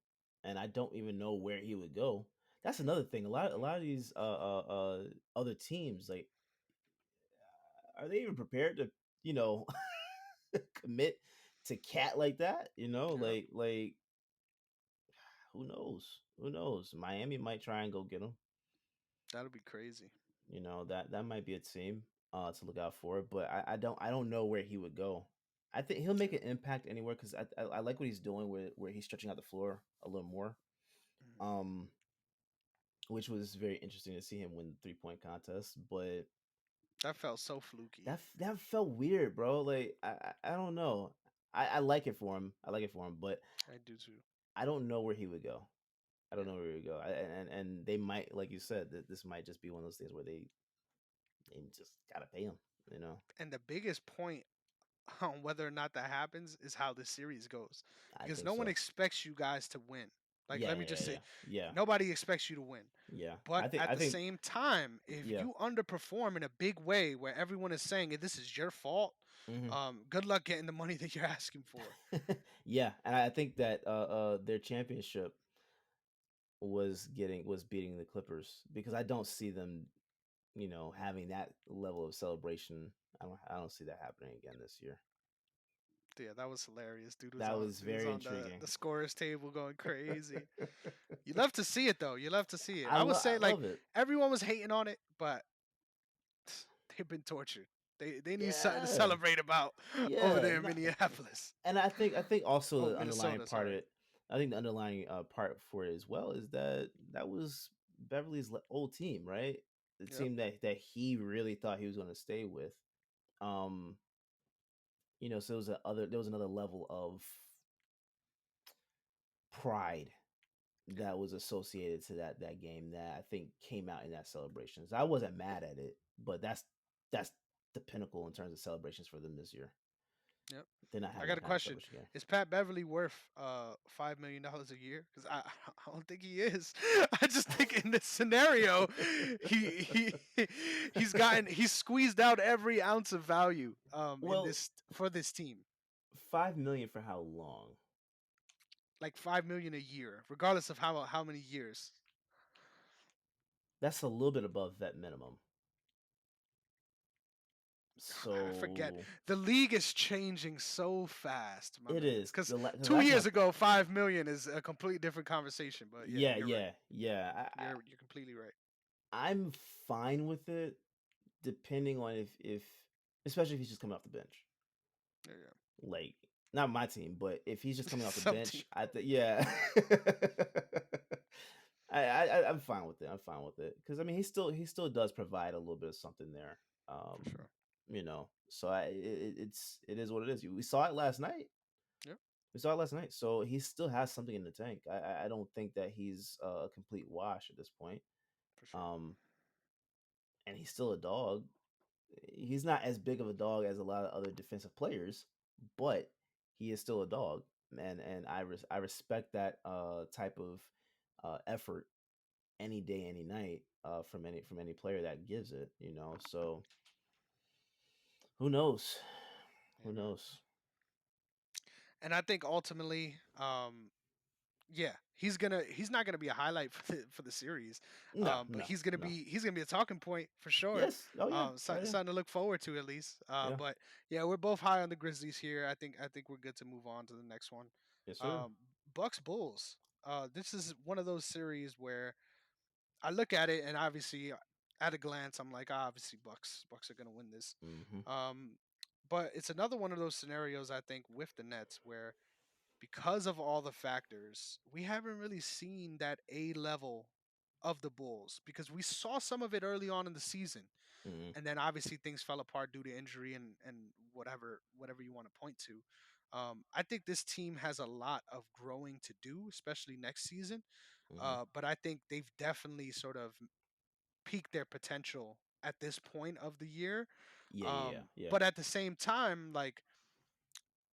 and I don't even know where he would go. That's another thing. A lot of these other teams, like, are they even prepared to, you know, commit to Cat like that? You know, Yep, like who knows? Who knows? Miami might try and go get him. that'll be crazy. You know, that might be a team to look out for. But I don't know where he would go. I think he'll make Yeah. an impact anywhere because I like what he's doing where he's stretching out the floor a little more. Mhm. Um, which was very interesting to see him win the 3-point contest. But That felt so fluky. that felt weird, bro. Like I don't know. I like it for him. I like it for him, but I do too. I don't know where he would go. I don't Yeah. know where he would go. And they might, like you said, that this might just be one of those things where they just gotta pay him. You know, And the biggest point on whether or not that happens is how the series goes. I Because think no one so. expects you guys to win. Like, Yeah, let me yeah, just yeah, say, yeah, yeah, nobody expects you to win. yeah. But at I the think, same time, if yeah. you underperform in a big way where everyone is saying this is your fault, Hmm. good luck getting the money that you're asking for. Yeah, and I think that their championship was beating the Clippers because I don't see them, you know, having that level of celebration. I don't see that happening again this year. Yeah, that was hilarious. That was Dude was very on intriguing. the scorers table going crazy. You love to see it though. You love to see it. I would I say like love it. everyone was hating on it, but they've been tortured. They need something to Yeah, celebrate about over yeah. there in Minneapolis. And I think also Oh, the underlying Minnesota, part of sorry. it, I think the underlying part for it as well is that that was Beverly's old team, right? The Yep. team that he really thought he was going to stay with. Um, you know, so there was another level of pride that was associated to that game that I think came out in that celebrations. I wasn't mad at it, but that's the pinnacle in terms of celebrations for them this year. Yep. They're not I having got that a kind of question. celebration again. Is Pat Beverly worth $5 million a year? Because I don't think he is. I just think in this scenario, he he's squeezed out every ounce of value in Well, this for this team. 5 million for how long? Like 5 million a year, regardless of how many years. That's a little bit above vet minimum. I forget. So The league is changing so fast, my it man. is Because the 2 years ago, 5 million is a completely different conversation. But yeah, yeah, you're right. yeah, yeah. You're completely right. I'm fine with it, depending on if especially if he's just coming off the bench. Yeah, yeah. Like, not my team, but if he's just coming off the Something bench, I think yeah. I'm fine with it. I'm fine with it because I mean he still does provide a little bit of something there. for Um, sure. you know, so it is what it is. We saw it last night. Yep, We saw it last night. So he still has something in the tank. I don't think that he's a complete wash at this point. for sure. Um, and he's still a dog. He's not as big of a dog as a lot of other defensive players, but he is still a dog, and I respect that type of effort any day, any night from any player that gives it. You know, so who knows? Yeah, Who man. knows? And I think ultimately, yeah, he's not gonna be a highlight for the series, No, but no, no. he's gonna be a talking point for sure. Yes. Oh yeah. Oh yeah. Something to look forward to at least. Yeah. But yeah, we're both high on the Grizzlies here. I think we're good to move on to the next one. Yes, sir. Bucks Bulls. This is one of those series where I look at it and obviously at a glance I'm like, obviously Bucks are gonna win this. Hmm. Um, but it's another one of those scenarios I think with the Nets where because of all the factors, we haven't really seen that A level of the Bulls because we saw some of it early on in the season, Mhm. and then obviously things fell apart due to injury and whatever you want to point to. I think this team has a lot of growing to do, especially next season. Mhm. But I think they've definitely sort of peaked their potential at this point of the year. Yeah, yeah, yeah. But at the same time, like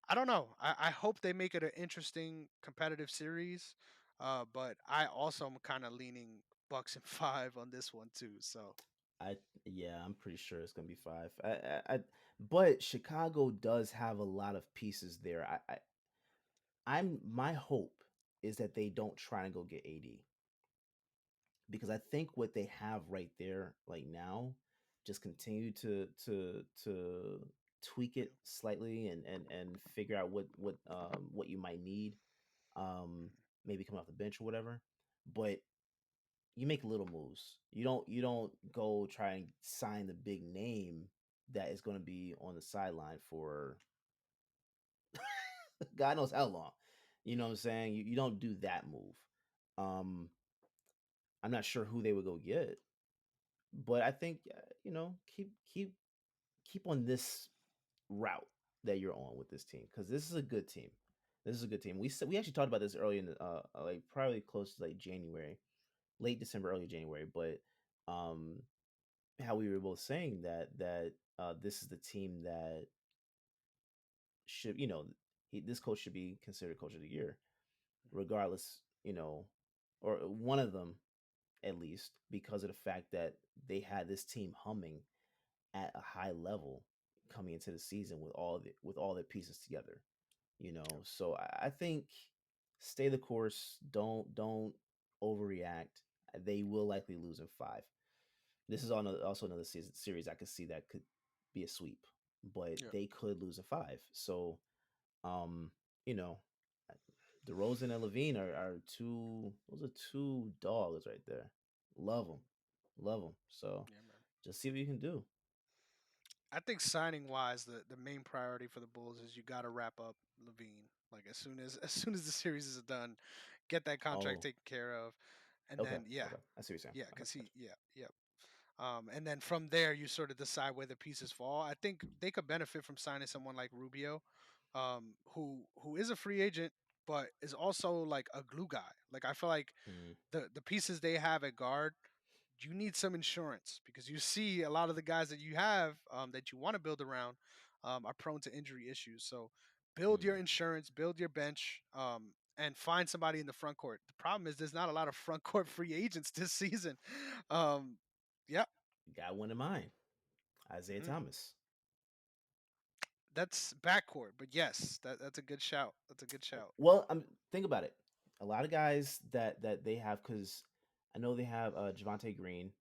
I don't know. I hope they make it an interesting competitive series. But I also am kind of leaning Bucks and five on this one too. So I yeah, I'm pretty sure it's gonna be five. But Chicago does have a lot of pieces there. I'm my hope is that they don't try and go get AD because I think what they have right there, like now, just continue to tweak yeah. it slightly and figure out what you might need. Mhm. Maybe coming off the bench or whatever. But you make little moves. You don't go try and sign the big name that is going to be on the sideline for God knows how long. You know what I'm saying? You don't do that move. Um, I'm not sure who they would go get, but I think keep on this route that you're on with this team because this is a good team. This is a good team. We actually talked about this early in the like probably close to like January, late December, early January, but um how we were both saying that this is the team that should this coach should be considered coach of the year Mhm. regardless, or one of them at least because of the fact that they had this team humming at a high level coming into the season with all their pieces together. Yep. So I think stay the course. Don't overreact. They will likely lose in five. This is also another series I could see that could be a sweep, but Yeah. they could lose in five. So, um, you know, uh, DeRozan and Levine are two. Those are two dogs right there. Love them, love them. So, Yeah, man. just see what you can do. I think signing wise, the main priority for the Bulls is you got to wrap up Levine. Like as soon as as soon as the series is done, get that contract Oh, taken care of, and okay, then yeah, okay. I see what you're saying. yeah, I got because you. Got yeah. And then from there you sort of decide where the pieces fall. I think they could benefit from signing someone like Rubio, who is a free agent but is also like a glue guy. Like I feel like you. Mm, the pieces they have at guard, you need some insurance because you see a lot of the guys that you have that you want to build around are prone to injury issues. So build your mm. insurance, build your bench, and find somebody in the front court. The problem is there's not a lot of front court free agents this season. Um, yeah, Got one in mind. Isaiah mhm. Thomas. That's backcourt, but yes, that's a good shout. That's a good shout. Well, think about it. A lot of guys that they have because I know they have Javante Green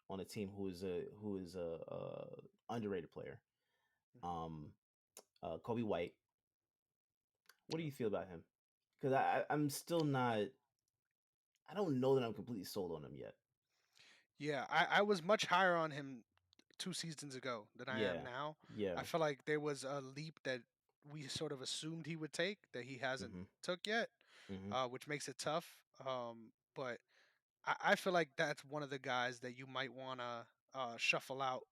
on a team who is a underrated player. Mhm. Um, Kobe White. What do Yep. you feel about him? Because I'm still not. I don't know that I'm completely sold on him yet. Yeah, I was much higher on him 2 seasons ago than I am Yeah, now. I yeah. feel like there was a leap that we sort of assumed he would take that he hasn't Mm-hmm. took yet, Mm-hmm. which makes it tough. But I feel like that's one of the guys that you might want to shuffle out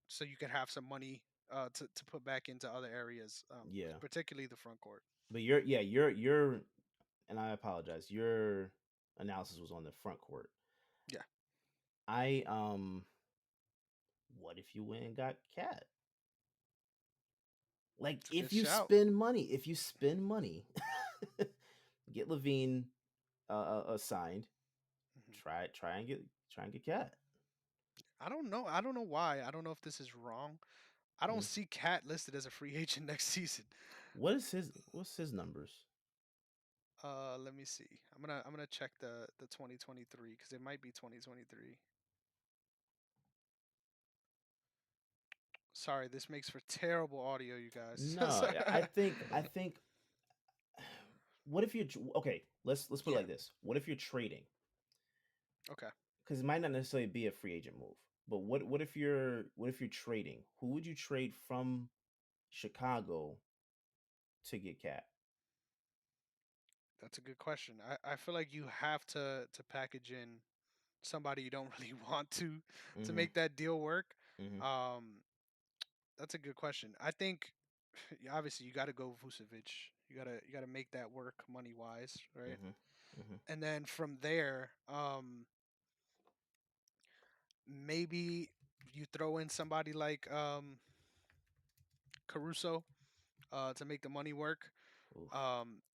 so you could have some money to put back into other areas, Yeah, particularly the front court. but you're, and I apologize. Your analysis was on the front court. Yeah, I. What if you went and got Cat? Like it's a good shout. if you spend money, get Levine signed. Mhm. Try and get Cat. I don't know. I don't know why. I don't know if this is wrong. I don't Mm. see Cat listed as a free agent next season. What's his numbers? Let me see. I'm gonna check the 2023 because it might be 2023. Sorry, this makes for terrible audio, you guys. No, I think what if okay? Let's put it Yeah. like this. What if you're trading? Okay. Because it might not necessarily be a free agent move, but what if you're trading? Who would you trade from Chicago to get Cat? That's a good question. I feel like you have to package in. somebody you don't really want to Mhm. make that deal work. Mhm. Um, that's a good question. I think obviously you got to go Vucevic. You got to make that work money wise, right? Mhm. Mhm. And then from there, maybe you throw in somebody like Caruso to make the money work. Oof.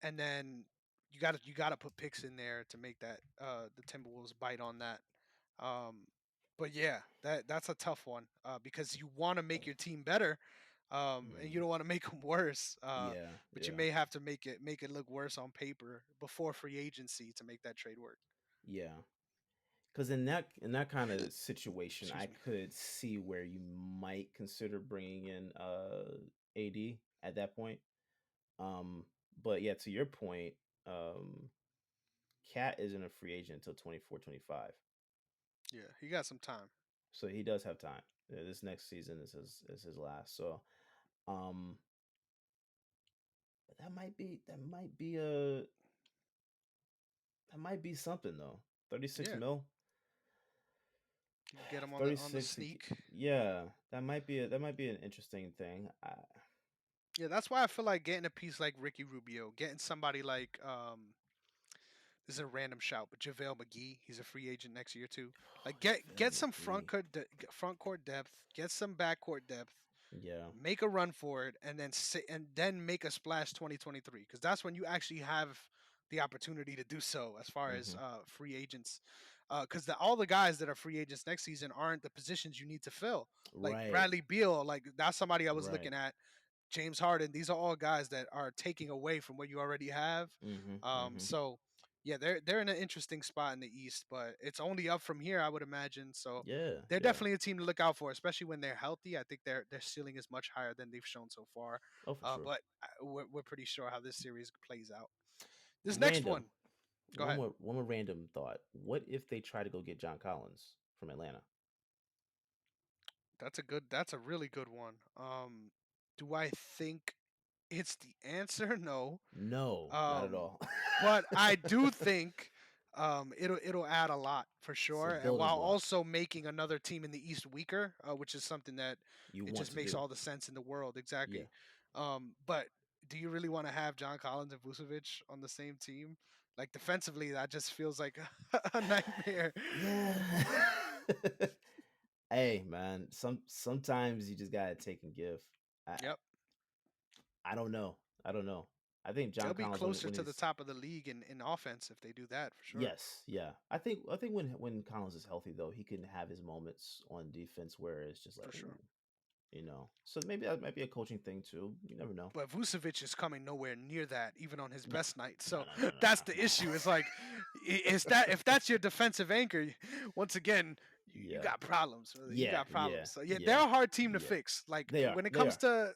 And then you gotta put picks in there to make that the Timberwolves bite on that. Um, but yeah, that's a tough one because you want to make your team better, and you Mm. don't want to make them worse. Yeah. But you Yeah. may have to make it look worse on paper before free agency to make that trade work. Yeah. Because in that kind of situation, I Excuse me. could see where you might consider bringing in AD at that point. Um, but yeah, to your point, um, Cat isn't a free agent until 24, 25, Yeah, he got some time. so he does have time. This next season is his last. So, um, but that might be something though. 36 Yeah, mil. you can get him on the 36 sneak. yeah, that might be an interesting thing. Yeah, that's why I feel like getting a piece like Ricky Rubio, getting somebody like this is a random shout, but JaVale McGee, he's a free agent next year too. Like get JaVale some front McGee. court front court depth, get some backcourt depth, Yeah. make a run for it, and then make a splash 2023 because that's when you actually have the opportunity to do so as far as Mhm. free agents. Because all the guys that are free agents next season aren't the positions you need to fill. Like Right. Bradley Beal, like that's somebody I was Right. looking at. James Harden. These are all guys that are taking away from what you already have. Mhm. Mhm. So yeah, they're in an interesting spot in the East, but it's only up from here, I would imagine. So Yeah. they're Yeah. definitely a team to look out for, especially when they're healthy. I think their ceiling is much higher than they've shown so far. Oh, for sure. But we're pretty sure how this series plays out. This next Random. one, go One ahead. more. One more random thought. What if they try to go get John Collins from Atlanta? That's a really good one. Do I think it's the answer? No. No, not at Um, all. but I do think it'll add a lot for It's a sure, and building while block also making another team in the East weaker, which is something that you it want just to makes do. all the sense in the world. Yeah. Exactly. But do you really want to have John Collins and Vucevic on the same team? Like defensively, that just feels like a nightmare. Yeah. Hey, man. Sometimes you just gotta take and give. I Yep, I don't know. I don't know. I think they'll John be Collins when closer when to the he's top of the league in offense if they do that for sure. yes, yeah. I think when Collins is healthy though, he can have his moments on defense where it's just like, For sure. ooh. So maybe that might be a coaching thing too. You never know. But Vucevic is coming nowhere near that, even on his No, best night. no, So no, no, no, that's the issue. It's like, is that if that's your defensive anchor, once again, you yeah, got problems. Brother. You yeah, got yeah, problems. So yeah, they're yeah, a hard team to yeah. fix. Like They are. when it They comes are. to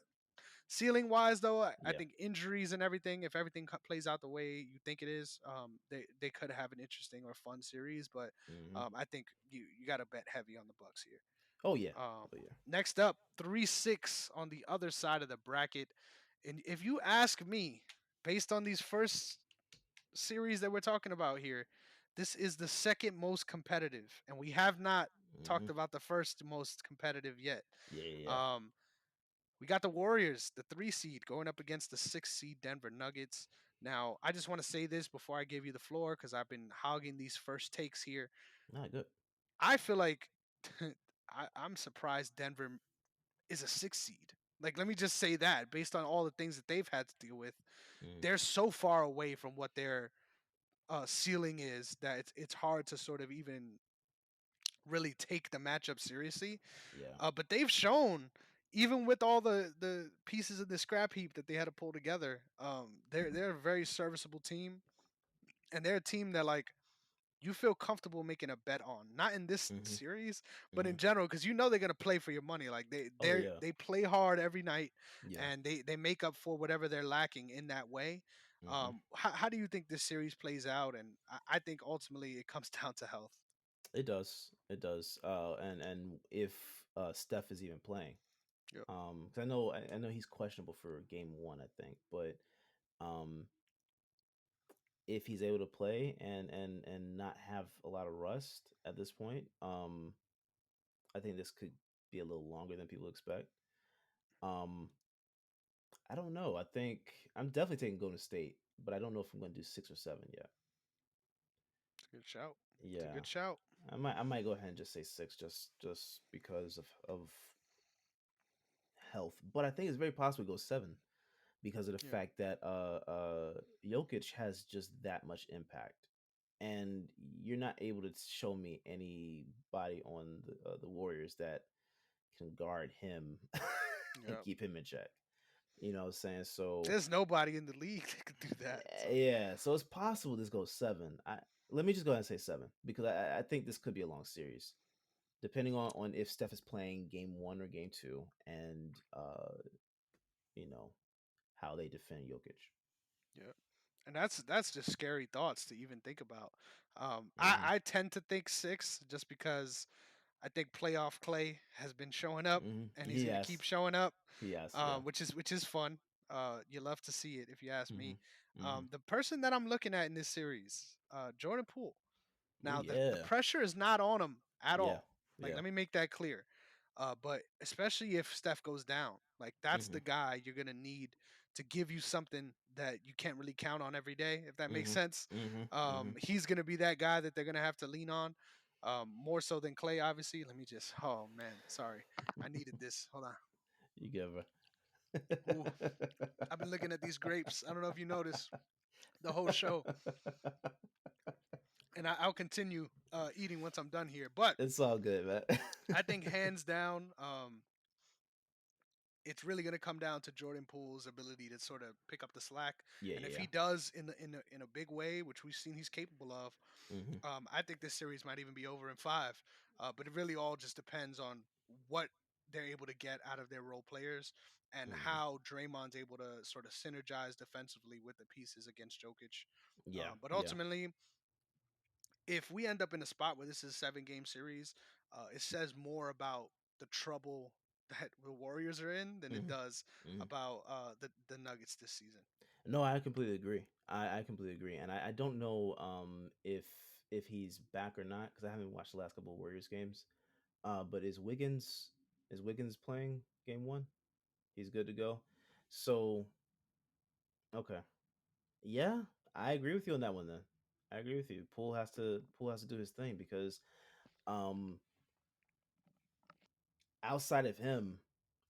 ceiling wise, though, I Yeah. think injuries and everything. If everything plays out the way you think it is, they could have an interesting or fun series. But Hmm. I think you got to bet heavy on the Bucks here. Oh yeah. Um, Oh yeah. Next up, 3-6 on the other side of the bracket. And if you ask me, based on these first series that we're talking about here, this is the second most competitive. And we have not Hmm. talked about the first most competitive yet. Yeah, yeah, yeah. Um, we got the Warriors, the 3 seed, going up against the 6 seed Denver Nuggets. Now, I just want to say this before I give you the floor because I've been hogging these first takes here. Not good. I feel like I'm surprised Denver is a 6 seed. Like, let me just say that based on all the things that they've had to deal with, Mm, they're so far away from what their ceiling is that it's hard to sort of even really take the matchup seriously. yeah. But they've shown, even with all the pieces of the scrap heap that they had to pull together, they're a very serviceable team, and they're a team that like you feel comfortable making a bet on, not in this Hmm. series, but in Hmm. general, because you know they're gonna play for your money. Like Oh yeah. they play hard every night, Yeah. and they make up for whatever they're lacking in that way. Hmm. How do you think this series plays out? And I think ultimately it comes down to health. It does. It does. And if Steph is even playing, Yep. 'cause I know he's questionable for game one, I think, but um, if he's able to play and not have a lot of rust at this point, I think this could be a little longer than people expect. Um, I don't know. I think I'm definitely taking Golden State, but I don't know if I'm going to do 6 or 7 yet. It's a good shout. It's a Yeah, good shout. I might go ahead and just say six, just because of health. But I think it's very possible to go 7 because of the Yeah. fact that Jokic has just that much impact, and you're not able to show me anybody on the Warriors that can guard him and Yeah. keep him in check. You know what I'm saying? So There's nobody in the league that could do that. So yeah, so it's possible this goes 7. I Let me just go ahead and say 7 because I think this could be a long series, depending on if Steph is playing game 1 or game 2, and you know how they defend Jokic. yeah. And that's just scary thoughts to even think about. Hmm. I tend to think six just because I think playoff Clay has been showing up and he's gonna keep Yes, showing up, yes, yeah. which is fun. You love to see it if you ask Hmm. me. Hmm. The person that I'm looking at in this series, Jordan Poole. Oh Now the yeah, pressure is not on him at yeah, all. Like yeah. let me make that clear. But especially if Steph goes down, like that's Hmm. the guy you're gonna need to give you something that you can't really count on every day, if that makes Hmm. sense. Hmm. Hmm. He's gonna be that guy that they're gonna have to lean on, more so than Clay, obviously. Let me just. Oh man, sorry, I needed this. Hold on. You give her. Ooh, I've been looking at these grapes. I don't know if you noticed the whole show, and I'll continue eating once I'm done here. But It's all good, I think man. hands down, it's really going to come down to Jordan Poole's ability to sort of pick up the slack, Yeah, and if yeah, he does in a big way, which we've seen he's capable of, yeah. Hmm. I think this series might even be over in five. But it really all just depends on what they're able to get out of their role players and Hmm. how Draymond's able to sort of synergize defensively with the pieces against Jokic. Yeah, But yeah. ultimately, if we end up in a spot where this is a 7 game series, it says more about the trouble that the Warriors are in than it Hmm. does Hmm. about the Nuggets this season. No, I completely agree. I completely agree, and I don't know if he's back or not because I haven't watched the last couple of Warriors games. But is Wiggins playing game 1? He's good to go. So okay, yeah, I agree with you on that one. Then I agree with you. Poole has to do his thing because um outside of him,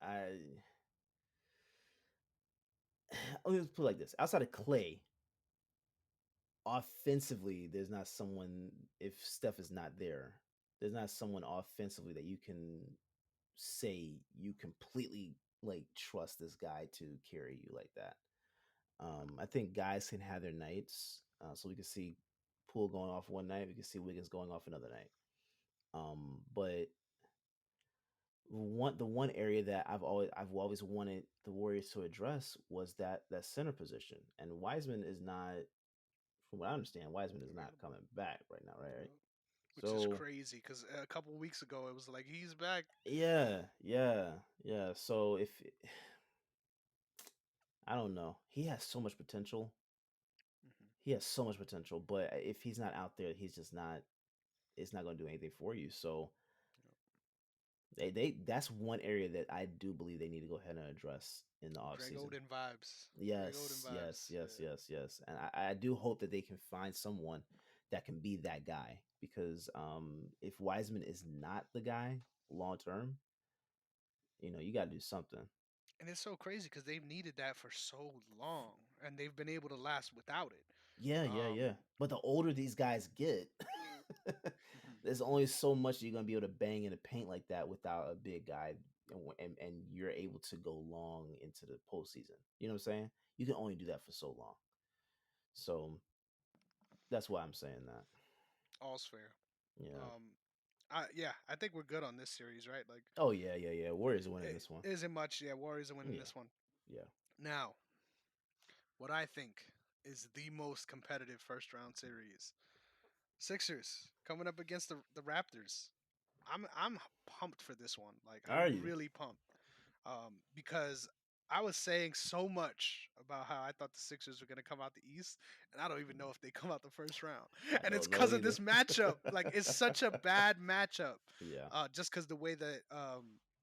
I let me put it like this: outside of Clay, offensively, there's not someone. If Steph is not there, there's not someone offensively that you can say you completely like trust this guy to carry you like that. I think guys can have their nights. So we can see Poole going off one night. We can see Wiggins going off another night. But the one area that I've always wanted the Warriors to address was that center position. And Wiseman is not, from what I understand, Wiseman is not Available. coming back right now, right? Yeah. Which is So crazy because a couple weeks ago it was like he's back. yeah, yeah, yeah. So if I don't know, he has so much potential. Hmm. He has so much potential, but if he's not out there, he's just not. It's not going to do anything for you. So Yeah. they that's one area that I do believe they need to go ahead and address in the Greg offseason. Oden vibes. Greg Oden Yes, yes, vibes. yes, Yeah. yes, yes. And I do hope that they can find someone that can be that guy because if Wiseman is not the guy long term, you got to do something. And it's so crazy because they've needed that for so long, and they've been able to last without it. Yeah, yeah, yeah. Um, But the older these guys get, there's only so much you're gonna be able to bang in the paint like that without a big guy, and you're able to go long into the postseason. You know what I'm saying? You can only do that for so long. So that's why I'm saying that. all's fair. Yeah. Um, yeah, I think we're good on this series, right? Like, Oh yeah, yeah, yeah. Warriors are winning it this one. isn't much. Yeah, Warriors are winning Yeah, this one. yeah. Now, what I think is the most competitive first round series: Sixers coming up against the Raptors. I'm pumped for this one. Like, Are I'm you? really pumped. Because I was saying so much about how I thought the Sixers were going to come out the East, and I don't even know if they come out the first round. I And it's don't know because of this either. matchup. Like it's such a bad matchup. Yeah. Just because the way that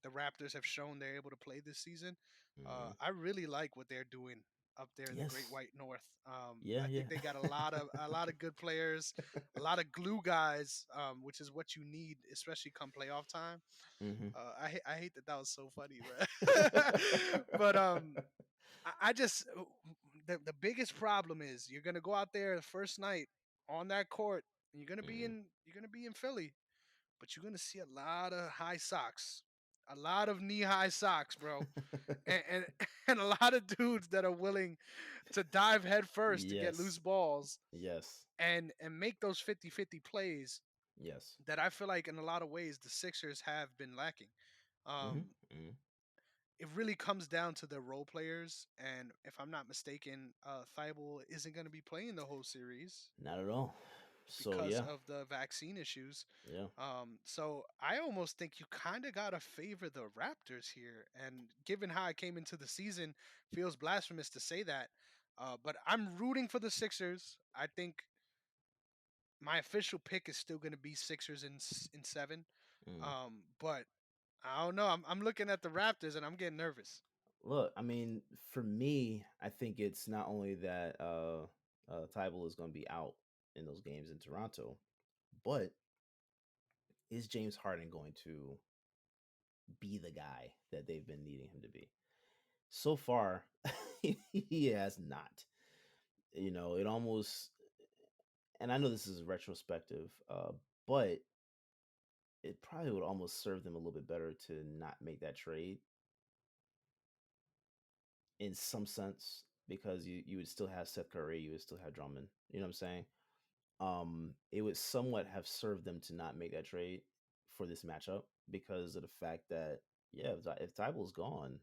the Raptors have shown they're able to play this season, Hmm. I really like what they're doing up there in the Great Yes. White North. Yeah. I Yeah. think they got a lot of good players, a lot of glue guys, which is what you need, especially come playoff time. Hmm. I hate that that was so funny, man. But I just the biggest problem is you're gonna go out there the first night on that court, and Hmm. you're gonna be in Philly, but you're gonna see a lot of high socks, a lot of knee high socks, bro, and and a lot of dudes that are willing to dive head first to get loose Yes. balls Yes. and make those 50-50 plays Yes. that I feel like in a lot of ways the Sixers have been lacking. Hmm. Um, Hmm. it really comes down to the role players, and if I'm not mistaken, Thibault isn't going to be playing the whole series Not at all. So because yeah. of the vaccine issues. Yeah. So I almost think you kind of got to favor the Raptors here. And given how I came into the season, feels blasphemous to say that. But I'm rooting for the Sixers. I think my official pick is still going to be Sixers in seven. Mm. But I don't know. I'm looking at the Raptors and I'm getting nervous. Look, I mean, for me, I think it's not only that Thibault is going to be out in those games in Toronto, but is James Harden going to be the guy that they've been needing him to be? So far, he has not. You know, it almost, and I know this is retrospective, but it probably would almost serve them a little bit better to not make that trade in some sense because you would still have Seth Curry, you would still have Drummond. You know what I'm saying? It would somewhat have served them to not make that trade for this matchup because of the fact that yeah, if Thibault's gone,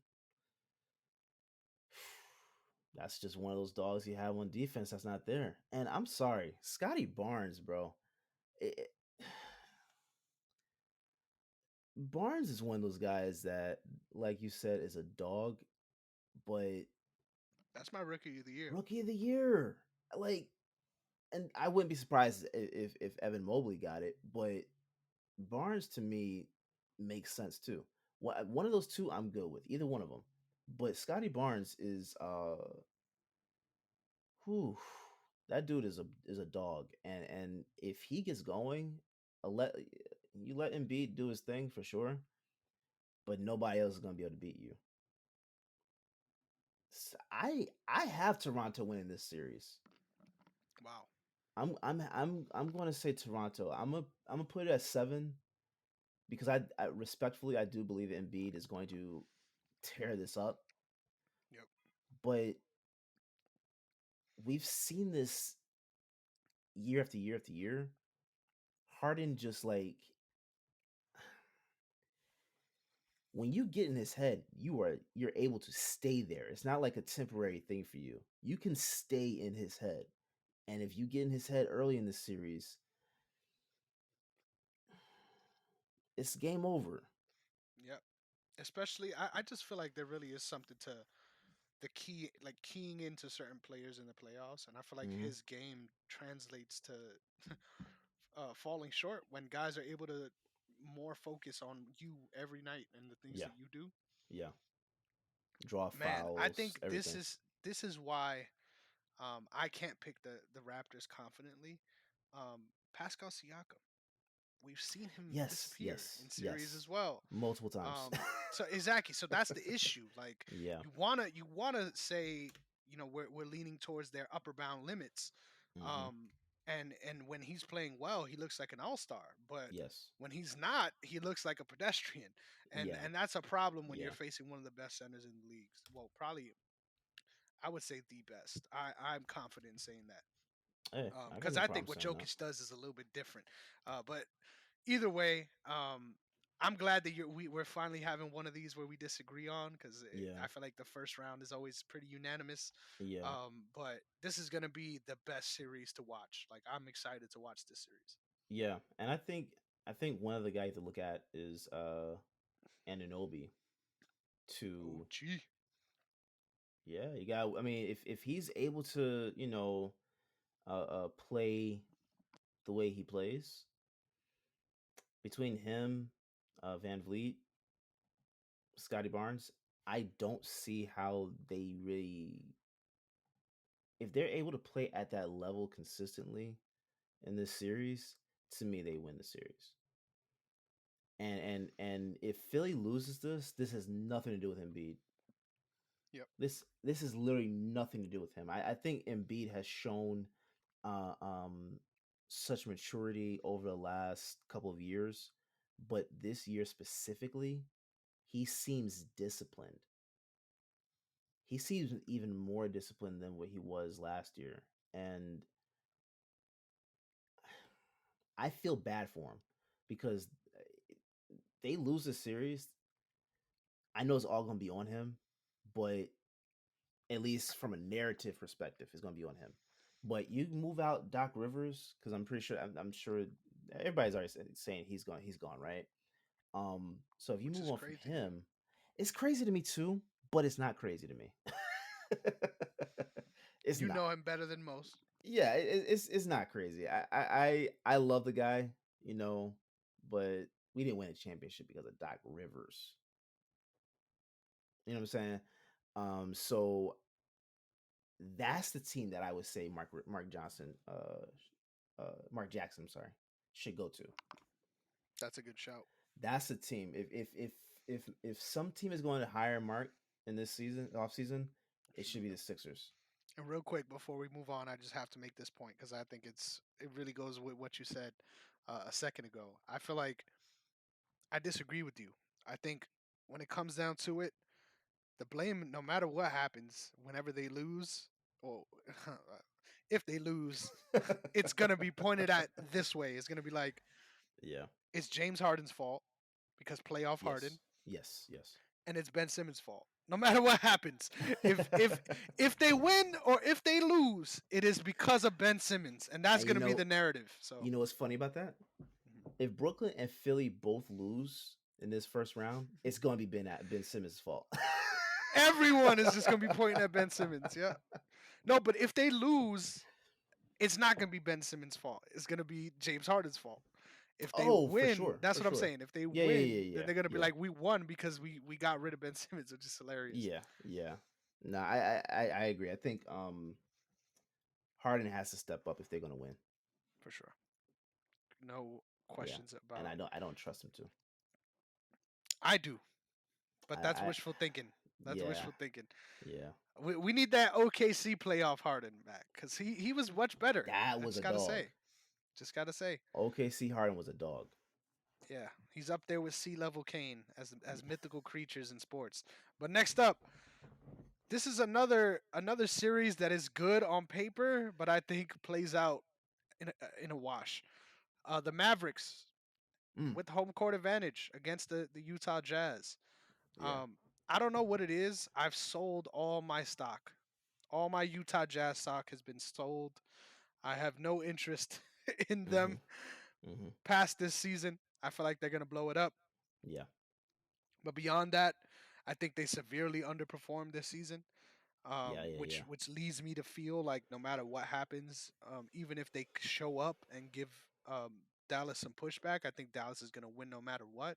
that's just one of those dogs you have on defense that's not there. And I'm sorry, Scotty Barnes, bro. It, Barnes is one of those guys that, like you said, is a dog, but That's my rookie of the year. rookie of the year. Like, and I wouldn't be surprised if Evan Mobley got it, but Barnes to me makes sense too. One of those two I'm good with, either one of them. But Scotty Barnes is whew, that dude is a dog, and if he gets going, let you let Embiid do his thing for sure, but nobody else is gonna be able to beat you. I have Toronto winning this series. Wow. I'm going to say Toronto. I'm gonna put it at 7 because I respectfully I do believe Embiid is going to tear this up, Yep. but we've seen this year after year after year. Harden just like when you get in his head, you're able to stay there. It's not like a temporary thing for you. You can stay in his head. And if you get in his head early in the series, it's game over. Yep. Especially, I just feel like there really is something to the key, like keying into certain players in the playoffs, and I feel like Hmm. his game translates to falling short when guys are able to more focus on you every night and the things Yeah, that you do. yeah. Draw Man, I fouls, think this everything. is this is why I can't pick the Raptors confidently. Pascal Siakam, we've seen him Yes, disappear yes, in series yes. as well. Multiple times. So exactly, so that's the issue. Like Yeah. you wanna say, we're leaning towards their upper bound limits. Hmm. Um, and when he's playing well, he looks like an all star. But Yes. when he's not, he looks like a pedestrian. And Yeah. and that's a problem when you're Yeah. facing one of the best centers in the leagues. Well, probably I would say the best. I'm confident in saying that. Hey, I got Because no I problem think what saying that. Jokic does is a little bit different. But either way, I'm glad that we're finally having one of these where we disagree on because Yeah. I feel like the first round is always pretty unanimous. Yeah. But this is gonna be the best series to watch. Like I'm excited to watch this series. Yeah. And I think one of the guys to look at is Ananobi to OG. Yeah, you got. I mean, if he's able to, play the way he plays between him, Van Vliet, Scotty Barnes, I don't see how they really, if they're able to play at that level consistently in this series, to me they win the series. And if Philly loses this has nothing to do with Embiid. Yep. This is literally nothing to do with him. I think Embiid has shown uh, um, such maturity over the last couple of years, but this year specifically, he seems disciplined. He seems even more disciplined than what he was last year, and I feel bad for him because they lose the series. I know it's all going to be on him, but at least from a narrative perspective, it's going to be on him. But you move out Doc Rivers because I'm pretty sure I'm sure everybody's already saying he's gone. He's gone, right? So if you Which move is on from crazy. him, it's crazy to me too, but it's not crazy to me. It's You not. know him better than most. Yeah, it's not crazy. I love the guy, you know, but we didn't win a championship because of Doc Rivers. You know what I'm saying? So that's the team that I would say Mark Jackson, I'm sorry, should go to. That's a good shout. That's the team. If some team is going to hire Mark in this season off season, It it should should be be the them. Sixers. And real quick before we move on, I just have to make this point because I think it really goes with what you said a second ago. I feel like I disagree with you. I think when it comes down to it, the blame, no matter what happens, whenever they lose, or if they lose, it's gonna be pointed at this way. It's gonna be like Yeah. it's James Harden's fault because playoff Harden, Yes. Yes. Yes. and it's Ben Simmons' fault. No matter what happens, if they win or if they lose, it is because of Ben Simmons, and that's And gonna be the narrative. So you know what's funny about that? If Brooklyn and Philly both lose in this first round, it's going to be Ben Simmons' fault. everyone is just gonna be pointing at Ben Simmons. Yeah, no, but if they lose, it's not gonna be Ben Simmons' fault. It's gonna be James Harden's fault. If they Oh, for win, sure, that's for what I'm sure. saying. If they Yeah, yeah, win, yeah, then they're gonna be yeah, like, "We won because we got rid of Ben Simmons," which is hilarious yeah, yeah, yeah. No, I agree. I think Harden has to step up if they're going to win. for sure. No Yeah, questions and about. I don't trust him to. I do, but that's I wishful thinking. That's yeah, wishful thinking. yeah. We need that OKC playoff Harden back because he was much better. That I was just a gotta dog. say, just gotta say, OKC Harden was a dog. yeah, he's up there with sea level Kane as mythical creatures in sports. But next up, this is another series that is good on paper, but I think plays out in a wash. The Mavericks Mm, with home court advantage against the Utah Jazz. yeah. I don't know what it is. I've sold all my stock. All my Utah Jazz stock has been sold. I have no interest in Mm-hmm. them Mm-hmm. past this season. I feel like they're gonna blow it up. Yeah. But beyond that, I think they severely underperformed this season. Yeah. Yeah. Which Yeah. which leads me to feel like no matter what happens, even if they show up and give Dallas some pushback, I think Dallas is going to win no matter what.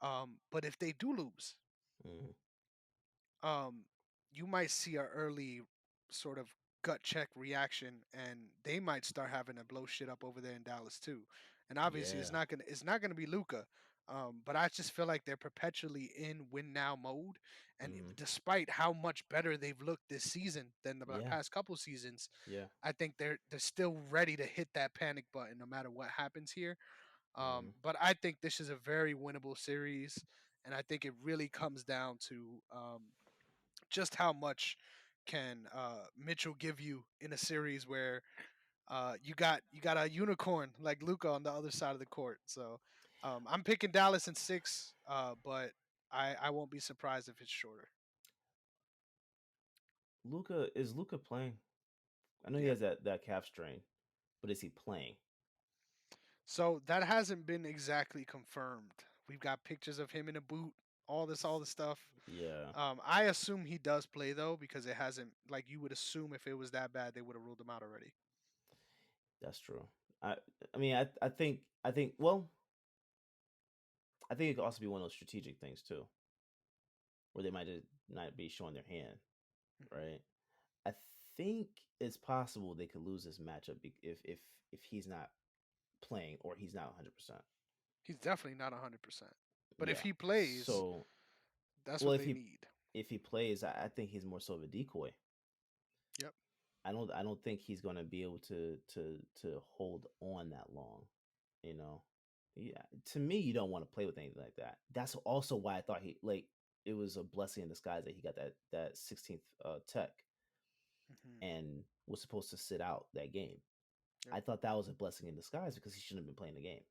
But if they do lose, Mm-hmm. um, you might see an early sort of gut check reaction, and they might start having to blow shit up over there in Dallas too. And obviously, Yeah. it's not gonna be Luca. But I just feel like they're perpetually in win now mode, and Mm-hmm. despite how much better they've looked this season than the Yeah. past couple seasons, Yeah. I think they're still ready to hit that panic button no matter what happens here. Mm-hmm. But I think this is a very winnable series, and I think it really comes down to just how much can Mitchell give you in a series where you got a unicorn like Luca on the other side of the court. So I'm picking Dallas in six, but I won't be surprised if it's shorter. Luca playing? I know he Yeah. has that calf strain, but is he playing? So that hasn't been exactly confirmed. We've got pictures of him in a boot. all this stuff. Yeah, I assume he does play though because it hasn't like you would assume if it was that bad they would have ruled him out already. that's true. I I mean I think well I think it could also be one of those strategic things too, where they might just not be showing their hand, Mhm. right? I think it's possible they could lose this matchup if he's not playing or he's not 100%. He's definitely not 100%. But if Yeah. he plays, So, that's well, what they need. if he plays, I think he's more so of a decoy. Yep. I don't think he's going to be able to hold on that long, you know. Yeah, to me you don't want to play with anything like that. That's also why I thought he like it was a blessing in disguise that he got that 16th tech Hmm. and was supposed to sit out that game. Yep. I thought that was a blessing in disguise because he shouldn't have been playing the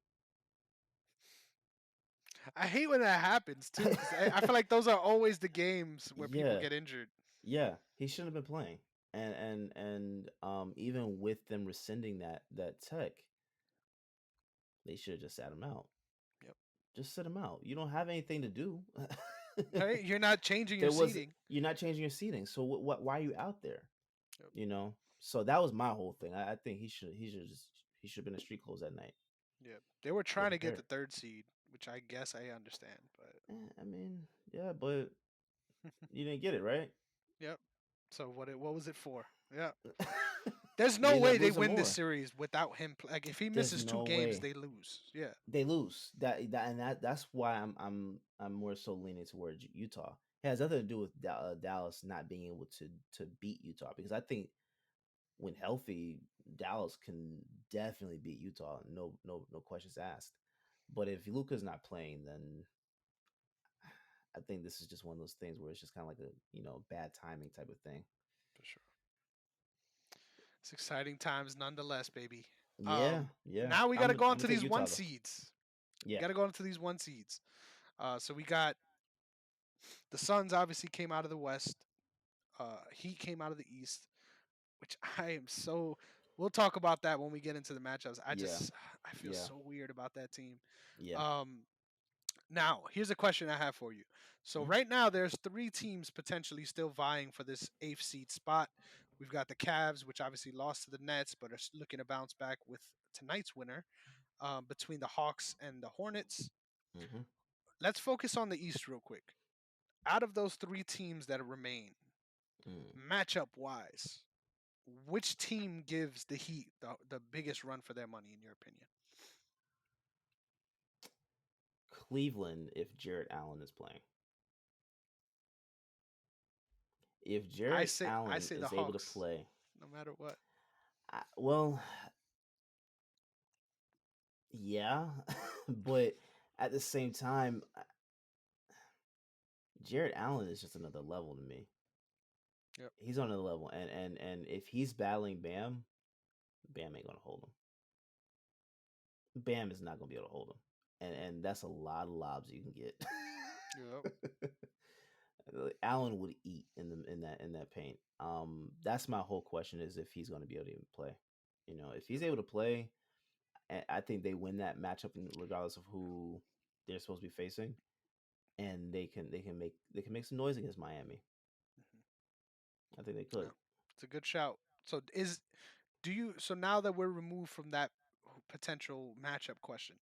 I hate when that happens too game. because I feel like those are always the games where people Yeah, get injured. yeah, he shouldn't have been playing. And even with them rescinding that tech, they should have just sat him out. Yep. Just sit him out. You don't have anything to do. Right? You're not changing your There was seating. you're not changing your seating. So what? Why are you out there? Yep. You know. So that was my whole thing. I think he should have been in street clothes that night. Yep. They were Get trying to get the prepared. third seed, which I guess I understand, but I mean, yeah, but you didn't get it right. yep. So what was it for? Yeah. There's You no ended way up they losing win this more. series without him. Like if he There's misses two no games, way they lose. Yeah. they lose. That's why I'm more so leaning towards Utah. It has nothing to do with Dallas not being able to beat Utah because I think when healthy, Dallas can definitely beat Utah. No questions asked. But if Luca's not playing, then I think this is just one of those things where it's just kind of like a bad timing type of thing. For sure. It's exciting times nonetheless, baby. Yeah, yeah. Now we got to go I'm on gonna to take these Utah one though. seeds. We Yeah, got to go into these one seeds. So we got the Suns obviously came out of the West. Heat came out of the East, which I am so. We'll talk about that when we get into the matchups. yeah, I feel yeah. so weird about that team. Yeah. Um, Now, here's a question I have for you. So Mhm. right now, there's three teams potentially still vying for this eighth seed spot. We've got the Cavs, which obviously lost to the Nets, but are looking to bounce back with tonight's winner. Between the Hawks and the Hornets, Mhm. let's focus on the East real quick. Out of those three teams that remain, Mm. matchup wise, which team gives the Heat the biggest run for their money, in your opinion? Cleveland, if Jarrett Allen is playing, if Jarrett I Allen say the is able to Hawks, play, no matter what. well, yeah, but at the same time, Jarrett Allen is just another level to me. Yep. He's on another level, and if he's battling Bam, Bam ain't gonna hold him. Bam is not gonna be able to hold him, and that's a lot of lobs you can get. Yep. Allen would eat in that paint. That's my whole question is if he's going to be able to even play. If he's Yep. able to play, I think they win that matchup regardless of who they're supposed to be facing, and they can make some noise against Miami. Mhm. I think they Yeah. could. It's a good shout. So so now that we're removed from that potential matchup question,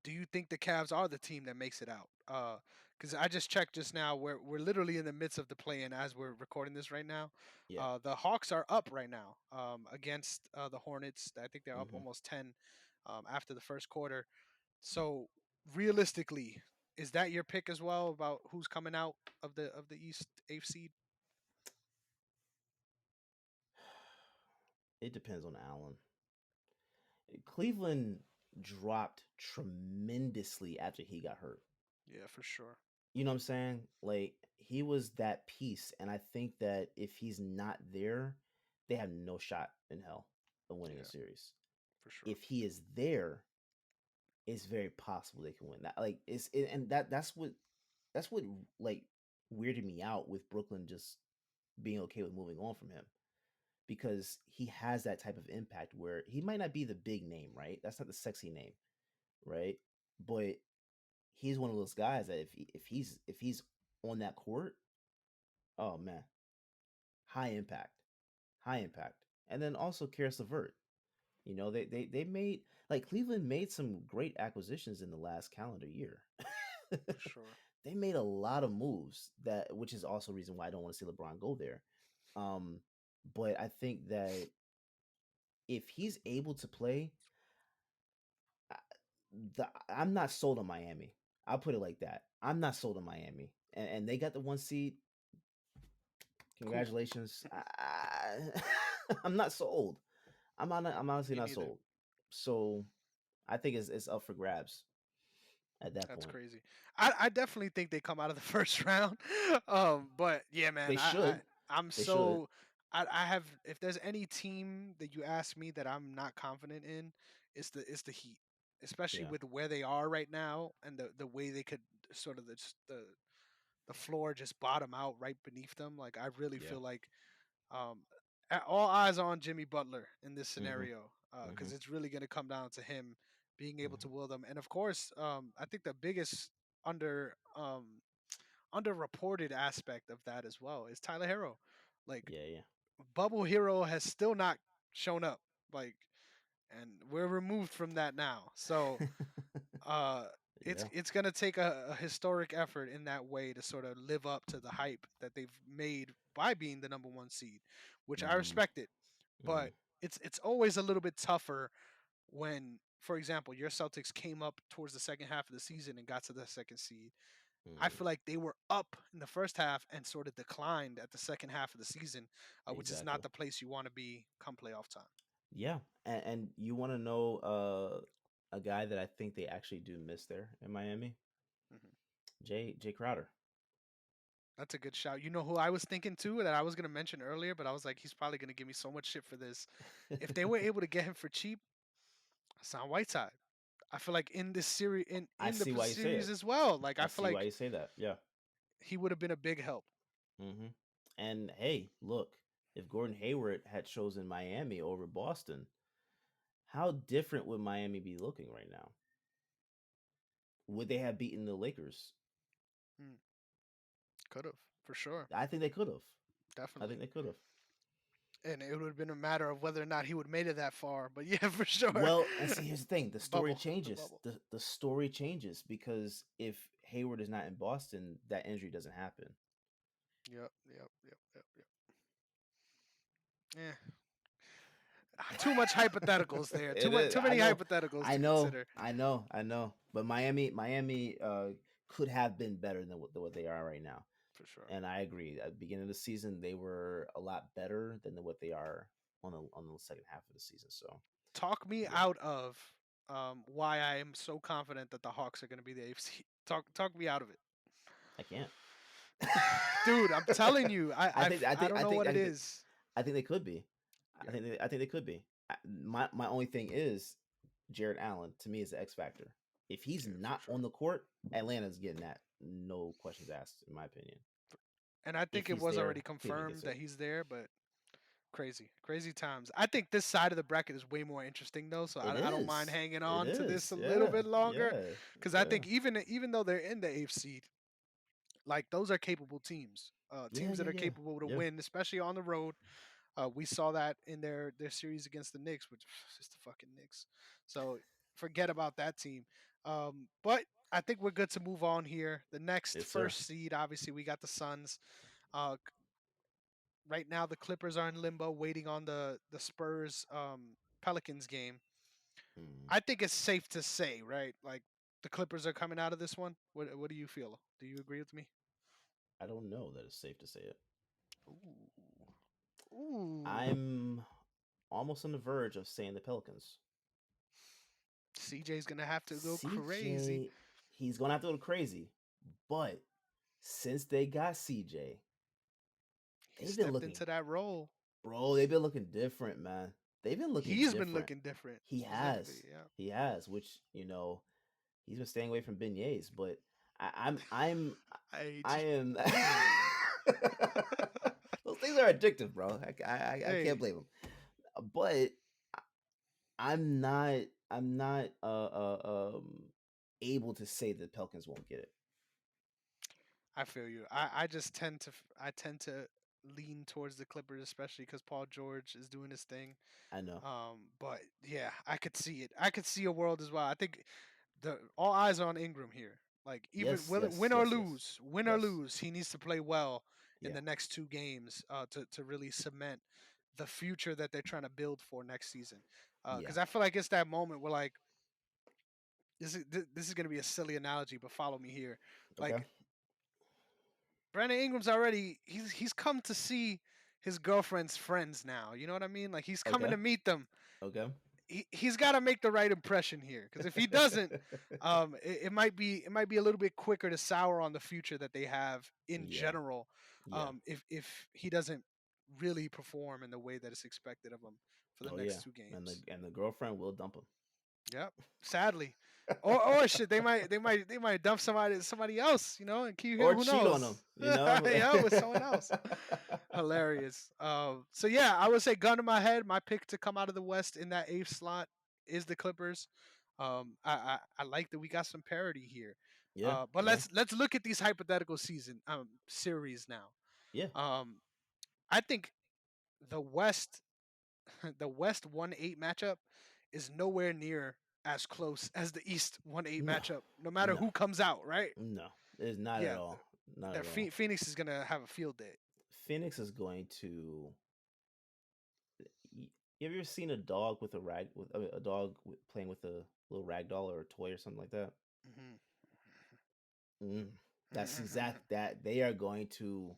do you think the Cavs are the team that makes it out? Because I just checked just now, we're literally in the midst of the play-in as we're recording this right now. Yeah. The Hawks are up right now against the Hornets. I think they're up Hmm. almost 10 after the first quarter. So realistically, is that your pick as well about who's coming out of the East eighth seed? It depends on Allen. Cleveland dropped tremendously after he got hurt. Yeah, for sure. You know what I'm saying? Like he was that piece, and I think that if he's not there, they have no shot in hell of winning a Yeah, series. for sure. If he is there, it's very possible they can win. That like and that's what like weirded me out with Brooklyn just being okay with moving on from him because he has that type of impact where he might not be the big name, right? That's not the sexy name, right? But he's one of those guys that if he's on that court, oh man, high impact, high impact. And then also Karis LeVert. They made like Cleveland made some great acquisitions in the last calendar year. For sure. They made a lot of moves that, which is also a reason why I don't want to see LeBron go there. Um, but I think that if he's able to play, I- I'm not sold on Miami. I'll put it like that. I'm not sold on Miami, and they got the 1 seed. Cool. Congratulations. I'm not sold. I'm honestly Me not neither. sold. So I think it's up for grabs at that That's point. crazy. I definitely think they come out of the first round. But yeah, man, They should. I'm They should. so I have if there's any team that you ask me that I'm not confident in, it's the Heat, especially Yeah. with where they are right now and the way they could sort of the floor just bottom out right beneath them. Like I really Yeah. feel like um, all eyes are on Jimmy Butler in this Mhm. scenario because Mhm. it's really going to come down to him being able Mhm. to will them. And of course, I think the biggest underreported aspect of that as well is Tyler Hero. Like Yeah. Yeah. Bubble Hero has still not shown up. Like, and we're removed from that now. So uh it's Yeah. it's gonna take a historic effort in that way to sort of live up to the hype that they've made by being the number one seed, which I Mhm. respect it. Mhm. But it's always a little bit tougher when, for example, your Celtics came up towards the second half of the season and got to the second seed. I Mhm. feel like they were up in the first half and sort of declined at the second half of the season, which is not Exactly. the place you want to be come playoff time. Yeah. And you want to know a guy that I think they actually do miss there in Miami? Mhm. Jay Crowder. That's a good shout. You know who I was thinking too that I was gonna mention earlier, but I was like, he's probably gonna give me so much shit for this. If they were able to get him for cheap, Hassan Whiteside. I feel like in this series, I in the see why you say series it. as well, like I I feel see why like you say that. Yeah. he would have been a big help. Mhm. And hey, look, if Gordon Hayward had chosen Miami over Boston, how different would Miami be looking right now? Would they have beaten the Lakers? Mm, could have for sure, I think they could have. I think definitely, they could have. and it would have been a matter of whether or not he would have made it that far. But yeah, for sure, Well, and see, here's the thing: the story the changes. bubble. The story changes because if Hayward is not in Boston, that injury doesn't happen. Yep, yep, yep, yep, yep. Yeah, too much hypotheticals there. It is. Too I many know. hypotheticals I to know. consider I know. I know. But Miami, could have been better than what they are right now. for sure. And I agree. At the beginning of the season, they were a lot better than what they are on the second half of the season. So Talk me yeah, out of why I am so confident that the Hawks are going to be the AFC. Talk me out of it, I can't. dude. I'm telling you, I think. I I think. don't I know think. what I it think. is. I think they could be. Yeah, I think they could be. My only thing is Jared Allen to me is the X factor. If he's yeah, for not sure. on the court, Atlanta's getting that. No questions asked, in my opinion. And I If think it he's was there, already Cleveland gets confirmed that it. he's there, but crazy, crazy times. I think this side of the bracket is way more interesting though, so It I don't mind is. hanging It on to this is. a little Yeah. bit longer Yeah. because I Yeah. think even though they're in the eighth seed, like those are capable teams. Yeah. Teams that Yeah. are Yeah. capable to Yeah. win, especially on the road. We saw that in their series against the Knicks, which is the fucking Knicks. So forget about that team. But I think we're good to move on here. The next Yes, sir. first seed, obviously, we got the Suns. Uh, right now, the Clippers are in limbo, waiting on the Spurs Pelicans game. Mm, I think it's safe to say, right? Like the Clippers are coming out of this one. What do you feel? Do you agree with me? I don't know that it's safe to say it. Ooh, ooh. I'm almost on the verge of saying the Pelicans. CJ's gonna have to go crazy. CJ, he's gonna have to go crazy, but since they got CJ, He they've been stepped looking, into that role. bro. They've been looking different, man. They've been looking He's been different. looking different He specifically. has, Yeah. he has, which he's been staying away from beignets, but I'm I Age. am. Those things are addictive, bro. I can't Hey, blame him. But I'm not able to say the Pelicans won't get it. I feel you. I just tend to I tend to lean towards the Clippers, especially because Paul George is doing his thing. I know. But yeah, I could see it. I could see a world as well. I think the all eyes are on Ingram here. Like even Yes, yes, win or yes, yes, lose, win or yes. lose, he needs to play well in Yeah, the next two games to really cement the future that they're trying to build for next season. yeah. Because I feel like it's that moment where like this is going to be a silly analogy, but follow me here. Okay, Like Brandon Ingram's already he's come to see his girlfriend's friends now. You know what I mean? Like he's coming okay, to meet them. okay. He's got to make the right impression here because if he doesn't, it might be a little bit quicker to sour on the future that they have in Yeah, general. yeah. If he doesn't really perform in the way that is expected of him for the Oh yeah, next two and the games. girlfriend will dump him. Yep. Sadly. Or shit, they might dump somebody else, you know, and keep him. Or Who cheat on him. knows? You know. Yeah, with someone else. Hilarious. So yeah, I would say gun to my head, my pick to come out of the West in that eighth slot is the Clippers. I like that we got some parity here. Yeah, But yeah, let's look at these hypothetical season series now. yeah. Um, I think the West the West 1-8 matchup is nowhere near as close as the East 1-8 No, matchup, no matter no, who comes out, right? no. It's not at Yeah, all. Not that at all. Phoenix is gonna have a field day. Phoenix is going to. You ever seen a dog with a rag with a dog playing with a little rag doll or a toy or something like that? Hmm. Mm. That's exact that they are going to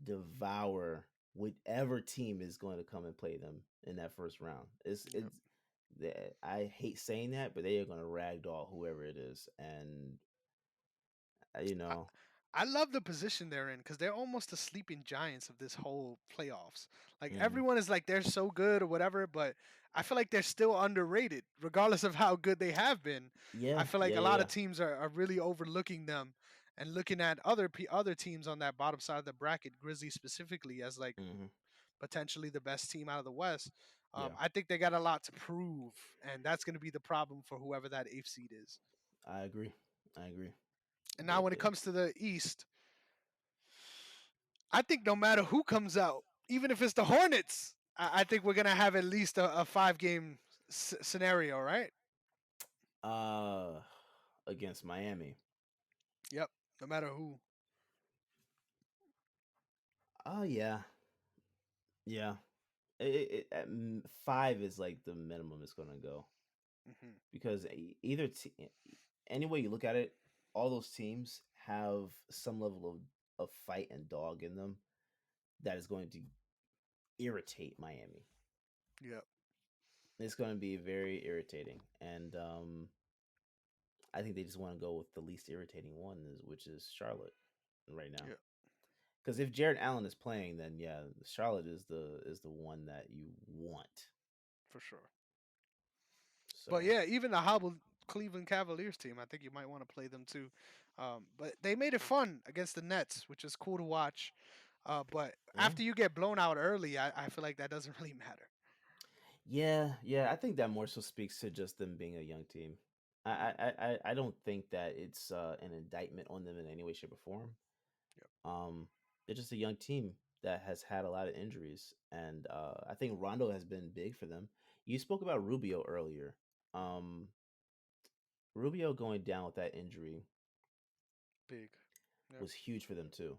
devour whichever team is going to come and play them in that first round. Yep. I hate saying that, but they are going to ragdoll whoever it is, and you I, know, I love the position they're in because they're almost the sleeping giants of this whole playoffs. Like hmm everyone is like they're so good or whatever, but I feel like they're still underrated, regardless of how good they have been. I yeah, feel yeah, like a yeah, lot yeah. of teams are really overlooking them and looking at other teams on that bottom side of the bracket, Grizzlies specifically, as like hmm potentially the best team out of the West. Yeah, I think they got a lot to prove, and that's going to be the problem for whoever that eighth seed is. I agree. I agree. And now, when it They comes to the East, I think no matter who comes out, even if it's the Hornets, I think we're gonna have at least a 5 game scenario, right? uh against Miami. Yep. No matter who. Oh yeah, yeah. Five is like the minimum it's going to go Hmm. because any way you look at it, all those teams have some level of fight and dog in them that is going to irritate Miami. Yep. It's going to be very irritating, and I think they just want to go with the least irritating one, which is Charlotte right now. Yep. Because if Jared Allen is playing, then yeah, Charlotte is the one that you want. For sure. But So yeah, even the hobbled Cleveland Cavaliers team, I think you might want to play them too. But they made it fun against the Nets, which is cool to watch. But yeah, after you get blown out early, I feel like that doesn't really matter. yeah, yeah. I think that more so speaks to just them being a young team. I don't think that it's an indictment on them in any way, shape, or form. Yep. Um, they're just a young team that has had a lot of injuries, and I think Rondo has been big for them. You spoke about Rubio earlier. Um, Rubio going down with that injury Big. Yep. was huge for them too.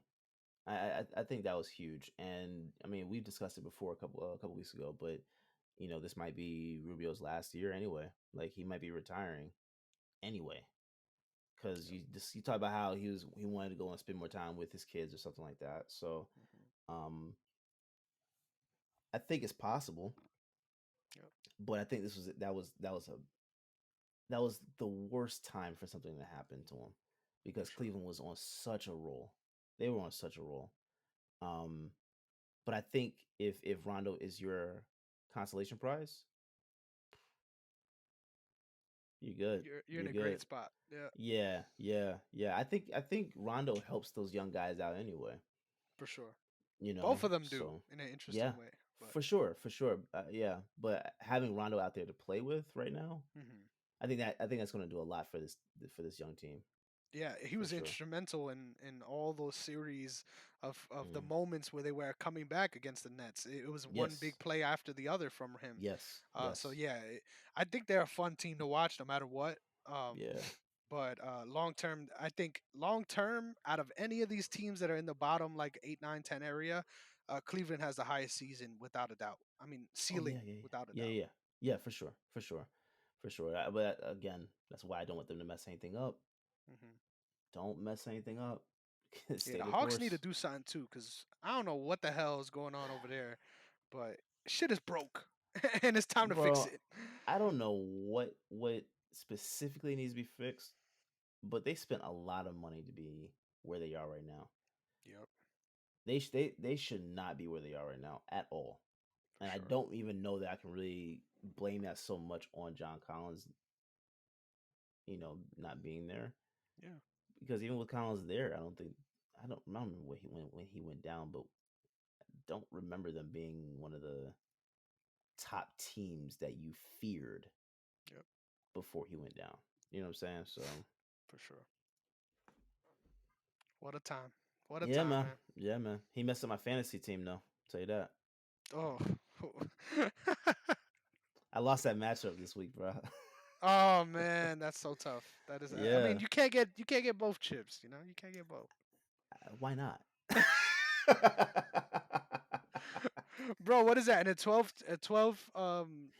I think that was huge, and I mean we've discussed it before a couple weeks ago, but this might be Rubio's last year anyway. Like he might be retiring anyway, because Yep. you talk about how he wanted to go and spend more time with his kids or something like that. So Hmm. um, I think it's possible, Yep. but I think that was the worst time for something to happen to him For because sure. Cleveland was on such a roll. They were on such a roll. Um, but I think if Rondo is your consolation prize, you're good. You're in You're a good. great spot. Yeah. Yeah, yeah, yeah. I think Rondo helps those young guys out anyway. For sure. You know, Both of them do so in an yeah, interesting way. But for sure, for sure. Yeah, but having Rondo out there to play with right now, mhm. I think that's going to do a lot for this young team Yeah, he for was sure. instrumental in all those series of the Mm. moments where they were coming back against the Nets. It was one big Yes, play after the other from him. yes, So yes, yeah, I think they're a fun team to watch no matter what. Um, yeah. but long term, I think long term, out of any of these teams that are in the bottom like 8, 9, 10 area, Cleveland has the highest season without a doubt. I mean, Oh yeah, ceiling yeah, without a yeah, yeah, doubt. yeah, yeah, for sure, for sure, for sure. But again, that's why I don't want them to mess anything up. Hmm. Don't mess anything up. Yeah, Stay the the Hawks need to course, do something too, because I don't know what the hell is going on over there, but shit is broke, and it's time to fix bro. it. I don't know what specifically needs to be fixed, but they spent a lot of money to be where they are right now. Yep, They should not be where they are right now at all. for And I sure. don't even know that I can really blame that so much on John Collins, not being there, Yeah, because even with Collins there, I don't remember when he went down, but don't remember them being one of the top teams that you feared yep, before he went down. You know what I'm saying? So for sure. What a time! What a yeah, time, man. man. Yeah, man. He messed up my fantasy team though. Tell you that. Oh, I lost that matchup this week, bro. oh man, that's so tough. That is. I mean, Yeah. you can't get both chips. You can't get both. Why not? Bro, what is that? In a 12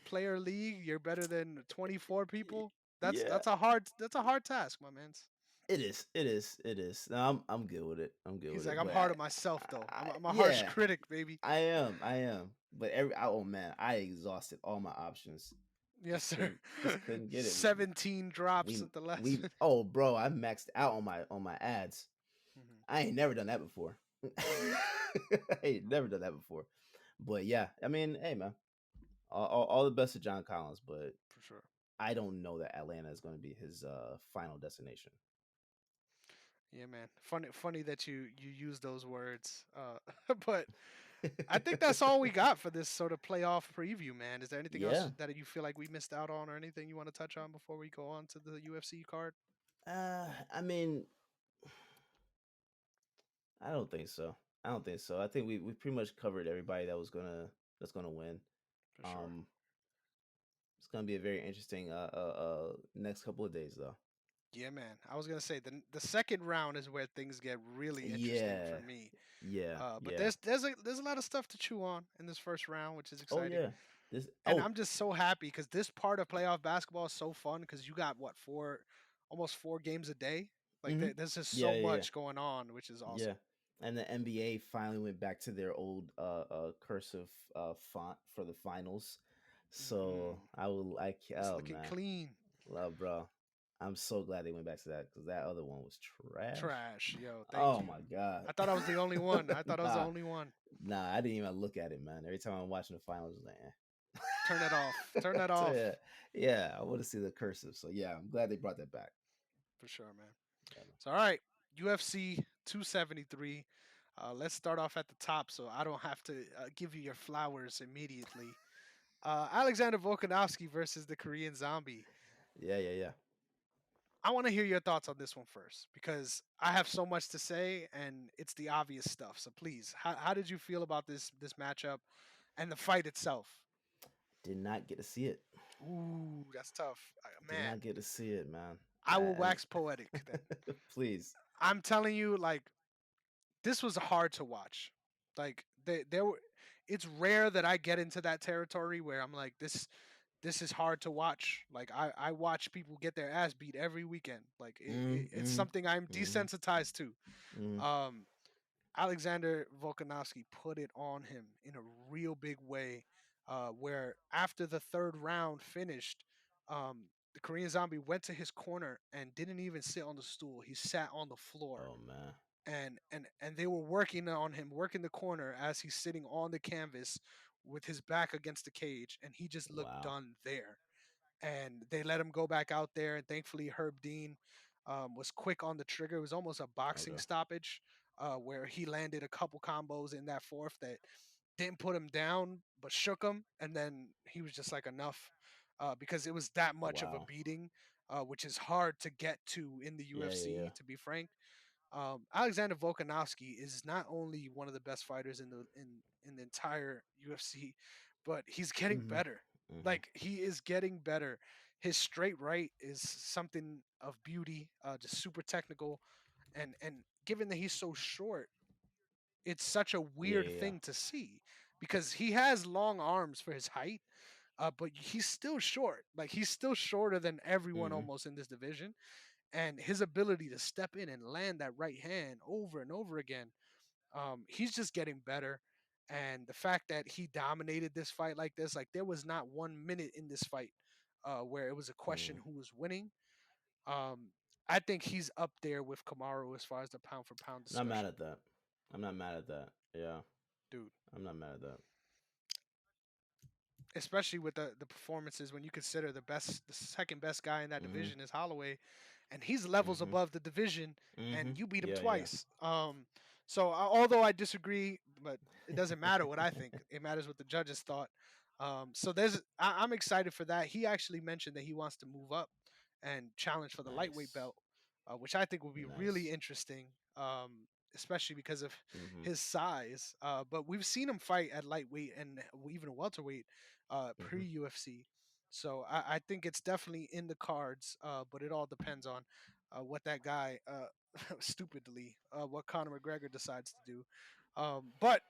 player league, you're better than 24 Y- people? That's yeah. that's a hard that's a hard task, my man. It is. It is. It is. No, I'm good with it. I'm good He's with like, it. I'm But hard on myself though. I'm a harsh yeah, critic, baby. I am. I am. But oh man, I exhausted all my options. Yes, sir. Just couldn't get it. 17 drops at the last We minute. oh bro, I maxed out on my ads. Mhm. I ain't never done that before. Mm, I ain't never done that before. But yeah, I mean, hey man, all the best to John Collins, but for sure. I don't know that Atlanta is going to be his final destination. Yeah, man. Funny that you use those words. But I think that's all we got for this sort of playoff preview, man. Is there anything else Yeah. that you feel like we missed out on or anything you want to touch on before we go on to the UFC card? I mean, I don't think so. I don't think so. I think we pretty much covered everybody that's gonna win. For sure. Um, it's gonna be a very interesting next couple of days though. Yeah, man. I was gonna say the second round is where things get really interesting for Yeah, me. yeah, But yeah. there's a lot of stuff to chew on in this first round, which is Oh exciting. yeah. This And oh I'm just so happy because this part of playoff basketball is so fun because you got what almost 4 games a day. Like mm-hmm. there's just Yeah, so yeah, yeah. much going on, which is Yeah. awesome. And the NBA finally went back to their old cursive font for the finals. So Hmm. I will like It's oh looking man. clean. Love bro. I'm so glad they went back to that because that other one was trash. Trash, yo. Thank Oh you. my god. I thought I was the only one. I thought I was the nah, only one. nah, I didn't even look at it, man. Every time I'm watching the finals, I was like, Turn that off. Turn that so yeah, off. yeah, I want to see the cursive. So yeah, I'm glad they brought that back. For sure, man. Yeah, man. So, all right, UFC 273. Let's start off at the top so I don't have to give you your flowers immediately. Alexander Volkanovski versus the Korean Zombie. Yeah, yeah, yeah. I want to hear your thoughts on this one first because I have so much to say and it's the obvious stuff. So please, how did you feel about this matchup and the fight itself? Did not get to see it. Ooh, that's tough. Did not Man, get to see it, man. I will wax poetic then. Please. I'm telling you, like this was hard to watch. Like there were, it's rare that I get into that territory where I'm like this is hard to watch. Like I watch people get their ass beat every weekend. Like it's Mm-hmm. something I'm Mm-hmm. desensitized to. Mm-hmm. Um, Alexander Volkanovski put it on him in a real big way. Where after the third round finished, the Korean Zombie went to his corner and didn't even sit on the stool. He sat on the floor Oh man. and they were working on him, working the corner as he's sitting on the canvas with his back against the cage, and he just looked Wow. done there. And they let him go back out there, and thankfully Herb Dean was quick on the trigger. It was almost a boxing Okay. stoppage where he landed a couple combos in that fourth that didn't put him down but shook him, and then he was just like enough. because it was that much of a Wow. beating, which is hard to get to in the Yeah, yeah, UFC. yeah. To be frank, Alexander Volkanovski is not only one of the best fighters in the entire UFC, but he's getting Mhm. better. Mhm. Like he is getting better. His straight right is something of beauty, just super technical, and given that he's so short, it's such a Yeah, weird yeah, yeah. thing to see because he has long arms for his height, but he's still short. Like he's still shorter than everyone Mhm. almost in this division, and his ability to step in and land that right hand over and over again, he's just getting better. And the fact that he dominated this fight like this, like there was not 1 minute in this fight where it was a question Mhm. who was winning. Um, I think he's up there with Kamaru as far as the pound for pound Not mad discussion, at that. I'm not mad at that. Yeah. dude. I'm not mad at that. Especially with the performances when you consider the second best guy in that Mhm. division is Holloway, and he's levels Mhm. above the division, and Mhm. you beat him Yeah, yeah. twice. So although I disagree, but it doesn't matter what I think. It matters what the judges thought. So I'm excited for that. He actually mentioned that he wants to move up and challenge for the lightweight Nice. belt, which I think would be really Nice. interesting. Especially because of Mhm. his size. But we've seen him fight at lightweight and even welterweight pre Mhm. UFC. So I think it's definitely in the cards, but it all depends on what that guy, stupidly, what Conor McGregor decides to do. But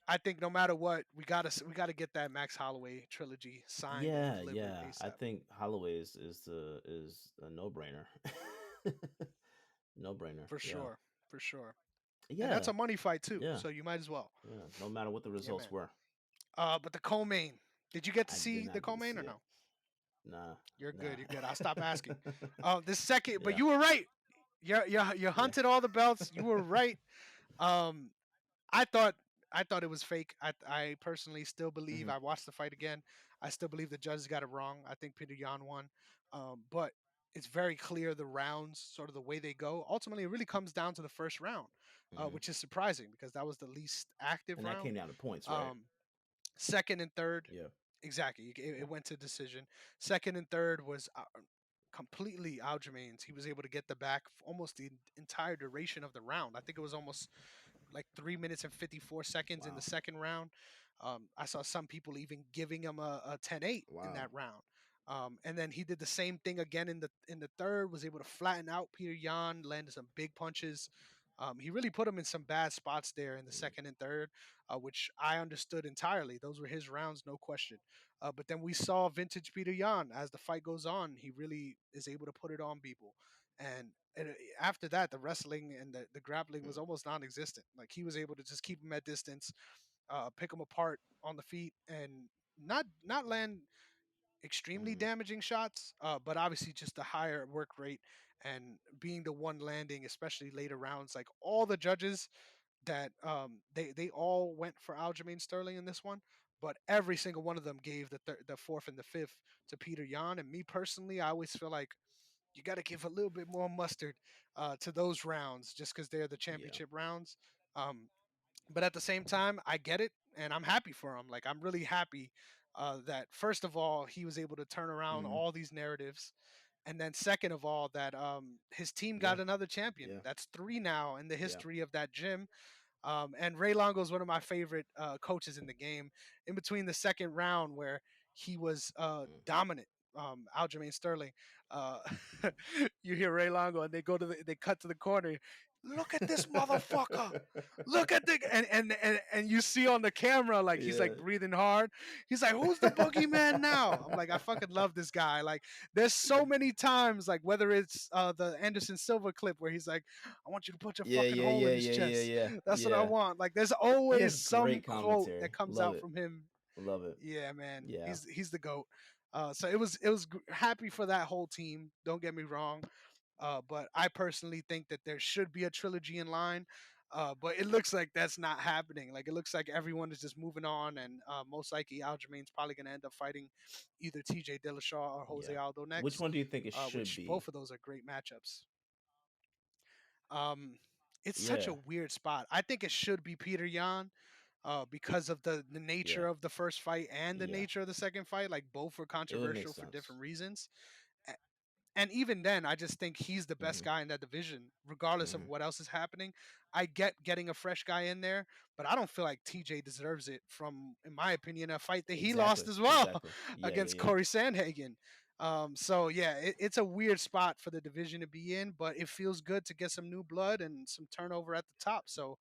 I think no matter what, we gotta get that Max Holloway trilogy signed and Yeah, delivered yeah. I ASAP think Holloway is a no-brainer. No-brainer. for Yeah. sure, for sure. And that's Yeah. a money fight too, Yeah. so you might as well. Yeah. No matter what the Yeah, results man. were. But the co-main, did you get to I did see the not get to co-main see or it. no? Nah. You're Nah. good. You're good. I'll stop asking. The second, but Yeah. you were right. You Yeah. hunted all the belts. You were right. Um, I thought I thought it was fake. I personally still believe. Mhm. I watched the fight again. I still believe the judges got it wrong. I think Peter Yan won. But it's very clear the rounds, sort of the way they go. Ultimately, it really comes down to the first round, Mhm. which is surprising because that was the least active And that round. came down to points, right? Um, Second and third, Yeah. exactly. Yeah. It went to decision. Second and third was completely Aljamain's. He was able to get the back almost the entire duration of the round. I think it was almost like 3 minutes and 54 seconds in the Wow. second round. I saw some people even giving him a 10-8 in Wow. that round. And then he did the same thing again in the third. Was able to flatten out Peter Yan, landed some big punches. He really put him in some bad spots there in the Mhm. second and third, which I understood entirely. Those were his rounds, no question. But then we saw vintage Peter Yan as the fight goes on. He really is able to put it on people. And after that, the wrestling and the grappling was almost non-existent. Like he was able to just keep him at distance, pick him apart on the feet, and not land extremely Mhm. damaging shots, but obviously just a higher work rate and being the one landing, especially later rounds. Like all the judges that they all went for Aljamain Sterling in this one, but every single one of them gave the fourth and the fifth to Peter Yan. And me personally, I always feel like you got to give a little bit more mustard to those rounds just because they're the Yeah. championship rounds. Um, but at the same time, I get it, and I'm happy for him. Like I'm really happy that first of all he was able to turn around Mhm. all these narratives, and then second of all that his team Yeah. got another champion. Yeah. That's three now in the Yeah. history of that gym. And Ray Longo is one of my favorite coaches in the game. In between the second round, where he was Mm. dominant, Aljamain Sterling, uh, you hear Ray Longo, and they cut to the corner. Look at this motherfucker! Look at the and you see on the camera like he's Yeah. like breathing hard. He's like, "Who's the boogeyman now?" I'm like, I fucking love this guy. Like, there's so many times like whether it's the Anderson Silva clip where he's like, "I want you to put your Yeah, fucking yeah, hole in yeah, his yeah, yeah, chest." yeah, That's what I yeah. want. Like, there's He always has some great quote commentary. that comes Love out it. from him. Love it. Yeah, man, Yeah. he's the goat. So it was happy for that whole team. Don't get me wrong, but I personally think that there should be a trilogy in line. But it looks like that's not happening. Like it looks like everyone is just moving on, and most likely Aljamain's probably going to end up fighting either T.J. Dillashaw or Jose Yeah. Aldo Which next, one do you think it should which be? both of those are great matchups. Um, it's such Yeah. a weird spot. I think it should be Peter Yan, because of the Yeah, nature of the first fight and the yeah, nature of the second fight. Like both were it would make controversial for sense. different reasons. And even then, I just think he's the best Hmm. guy in that division, regardless of Hmm. what else is happening. I get getting a fresh guy in there, but I don't feel like TJ deserves it from, in my opinion, a fight that he lost Exactly, as well exactly. Yeah, yeah, against yeah, Corey Sandhagen. So yeah, it's a weird spot for the division to be in, but it feels good to get some new blood and some turnover at the top. So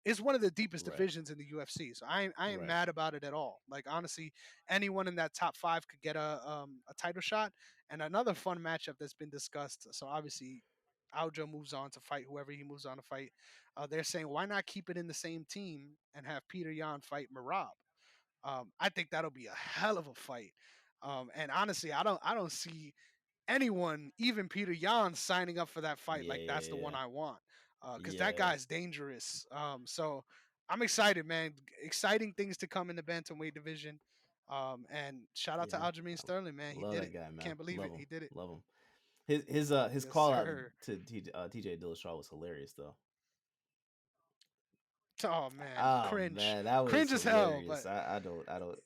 it's one of the deepest right, divisions in the UFC. So I ain't right. mad about it at all. Like honestly, anyone in that top five could get a title shot. And another fun matchup that's been discussed. So obviously, Aljo moves on to fight whoever he moves on to fight. They're saying why not keep it in the same team and have Peter Yan fight Marab. I think that'll be a hell of a fight. And honestly, I don't see anyone, even Peter Yan, signing up for that fight Yeah, like that's the one yeah, I want. Because that yeah, guy's dangerous. So I'm excited, man. Exciting things to come in the bantamweight division. And shout out to yeah. Aljamain Sterling, man. He Love did that it. guy, man. Can't believe Love it. him, He did it. love him. His Yes, call out sir. to TJ Dillashaw was hilarious, though. Oh man, Oh cringe, man, that was cringe as hell. hilarious. But I don't.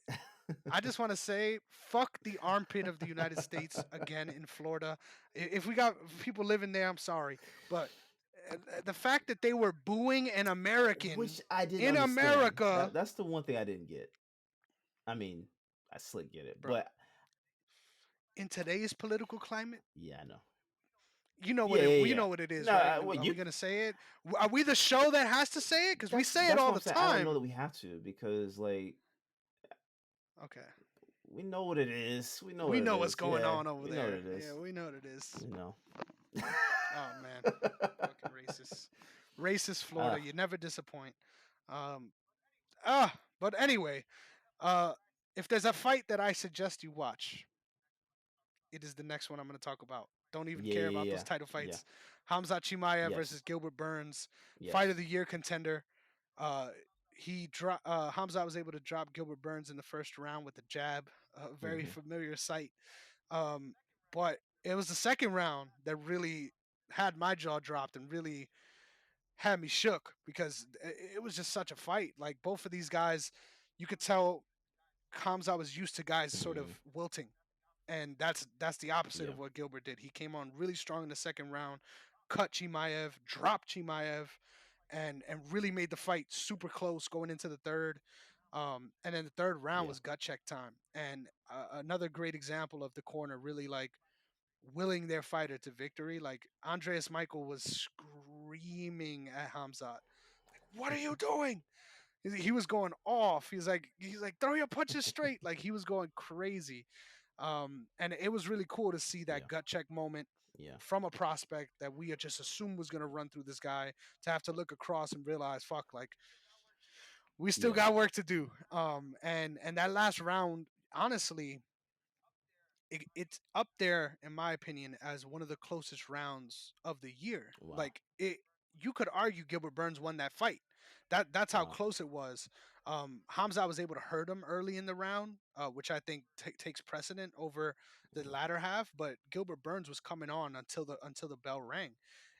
I just want to say, fuck the armpit of the United States again in Florida. If we got people living there, I'm sorry, but the fact that they were booing an American Which I didn't in understand. America, That's the one thing I didn't get. I mean, I slick get it, bro, but in today's political climate, yeah, I know. you know what Yeah, it yeah, you yeah. know what it is, No, right? what Are you? we gonna say it? Are we the show that has to say it? Because we say it That's all what I'm the saying. I don't know that time. we have to because like Okay, we know what it is. We know what we it know what's is. going Yeah, on over we know what there. it Yeah, is. we know what it is. We know. Oh man, fucking racist, racist Florida. uh, You never disappoint. Um, but anyway, uh, if there's a fight that I suggest you watch, it is the next one I'm going to talk about. Don't even yeah, care yeah, about those yeah, title yeah. fights. Hamzat Chimaev Yes, versus Gilbert Burns, fight of yes. the year contender. Uh, Hamzat was able to drop Gilbert Burns in the first round with a jab, a very Hmm. familiar sight. Um, but it was the second round that really had my jaw dropped and really had me shook because it was just such a fight. Like both of these guys, you could tell Hamzat was used to guys sort Hmm. of wilting, and that's the opposite Yeah. of what Gilbert did. He came on really strong in the second round, cut Chimaev, dropped Chimaev, and really made the fight super close going into the third. And then the third round Yeah. was gut check time, and another great example of the corner really like willing their fighter to victory. Like Andreas Michael was screaming at Hamzat, like, "What are you doing?" He was going off. He's like, throw your punches straight. Like he was going crazy. And it was really cool to see that Yeah. gut check moment Yeah. from a prospect that we had just assumed was going to run through this guy to have to look across and realize, fuck, like we still Yeah. got work to do. And that last round, honestly, it's up there in my opinion as one of the closest rounds of the year. Wow. Like it, you could argue Gilbert Burns won that fight. That's how Wow. close it was. Hamza was able to hurt him early in the round, which I think takes precedent over the Mhm. latter half. But Gilbert Burns was coming on until the bell rang,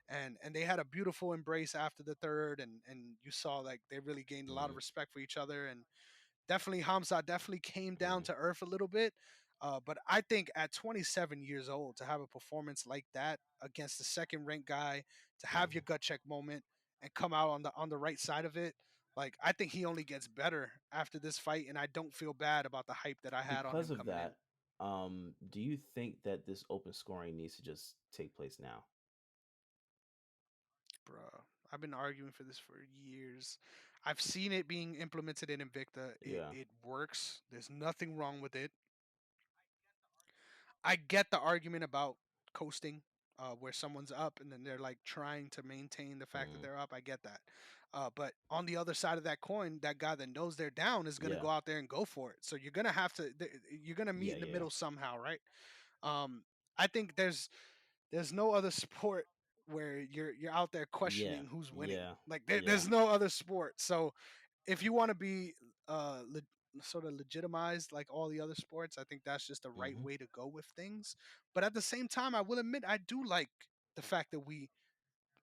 and they had a beautiful embrace after the third, and you saw like they really gained a lot of Mhm. respect for each other, and definitely Hamza definitely came down Mhm. to earth a little bit. But I think at 27 years old to have a performance like that against the second ranked guy, to have your Mhm. gut check moment and come out on the right side of it, like I think he only gets better after this fight, and I don't feel bad about the hype that I had on Because him of coming in, that, do you think that this open scoring needs to just take place now? bro. I've been arguing for this for years. I've seen it being implemented in Invicta. It Yeah. it works. There's nothing wrong with it. I get the argument about coasting, where someone's up and then they're like trying to maintain the fact that Mhm. they're up. I get that. But on the other side of that coin, that guy that knows they're down is going to Yeah. go out there and go for it. So you're going to have to, you're going to meet Yeah. in the Yeah. middle somehow, right? I think there's no other sport where you're out there Yeah. questioning who's winning. Yeah. Like Yeah. there's no other sport. So if you want to be sort of legitimized like all the other sports, I think that's just the right Hmm. way to go with things. But at the same time, I will admit I do like the fact that we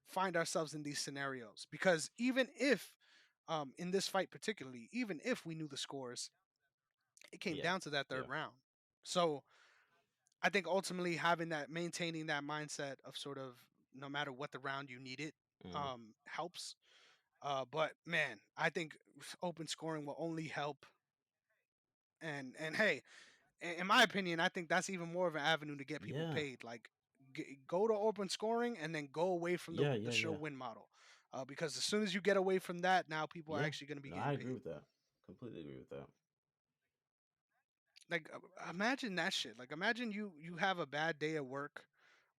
find ourselves in these scenarios because even if in this fight particularly, even if we knew the scores, it came Yeah. down to that Yeah. third round. So I think ultimately having that, maintaining that mindset of sort of no matter what the round you need it, Mm. helps. But man, I think open scoring will only help. And hey, in my opinion, I think that's even more of an avenue to get people Yeah. paid. Like, go to open scoring and then go away from Yeah. the Yeah. show Yeah. win model, because as soon as you get away from that, now people are Yeah. actually going to be No, I getting agree paid. with that. Completely agree with that. Like, imagine that shit. Like, imagine you have a bad day at work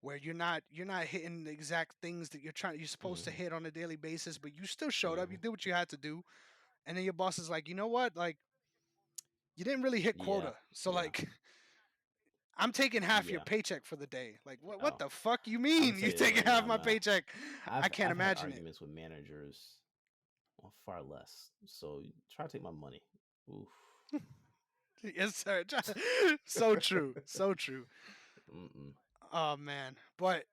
where you're not hitting the exact things that you're supposed to Hmm. hit on a daily basis, but you still showed up, you Hmm. did what you had to do, and then your boss is like, you know what, like, you didn't really hit Yeah. quota, so Yeah. like, I'm taking half your Yeah. paycheck for the day. Like, what Oh, the fuck you I'm gonna mean tell you you this taking right half now, my man. paycheck? I can't I've had imagine it. arguments with managers on far less. So try to take my money. Oof. Yes, sir. So true, so true. Mm-mm. Oh man, but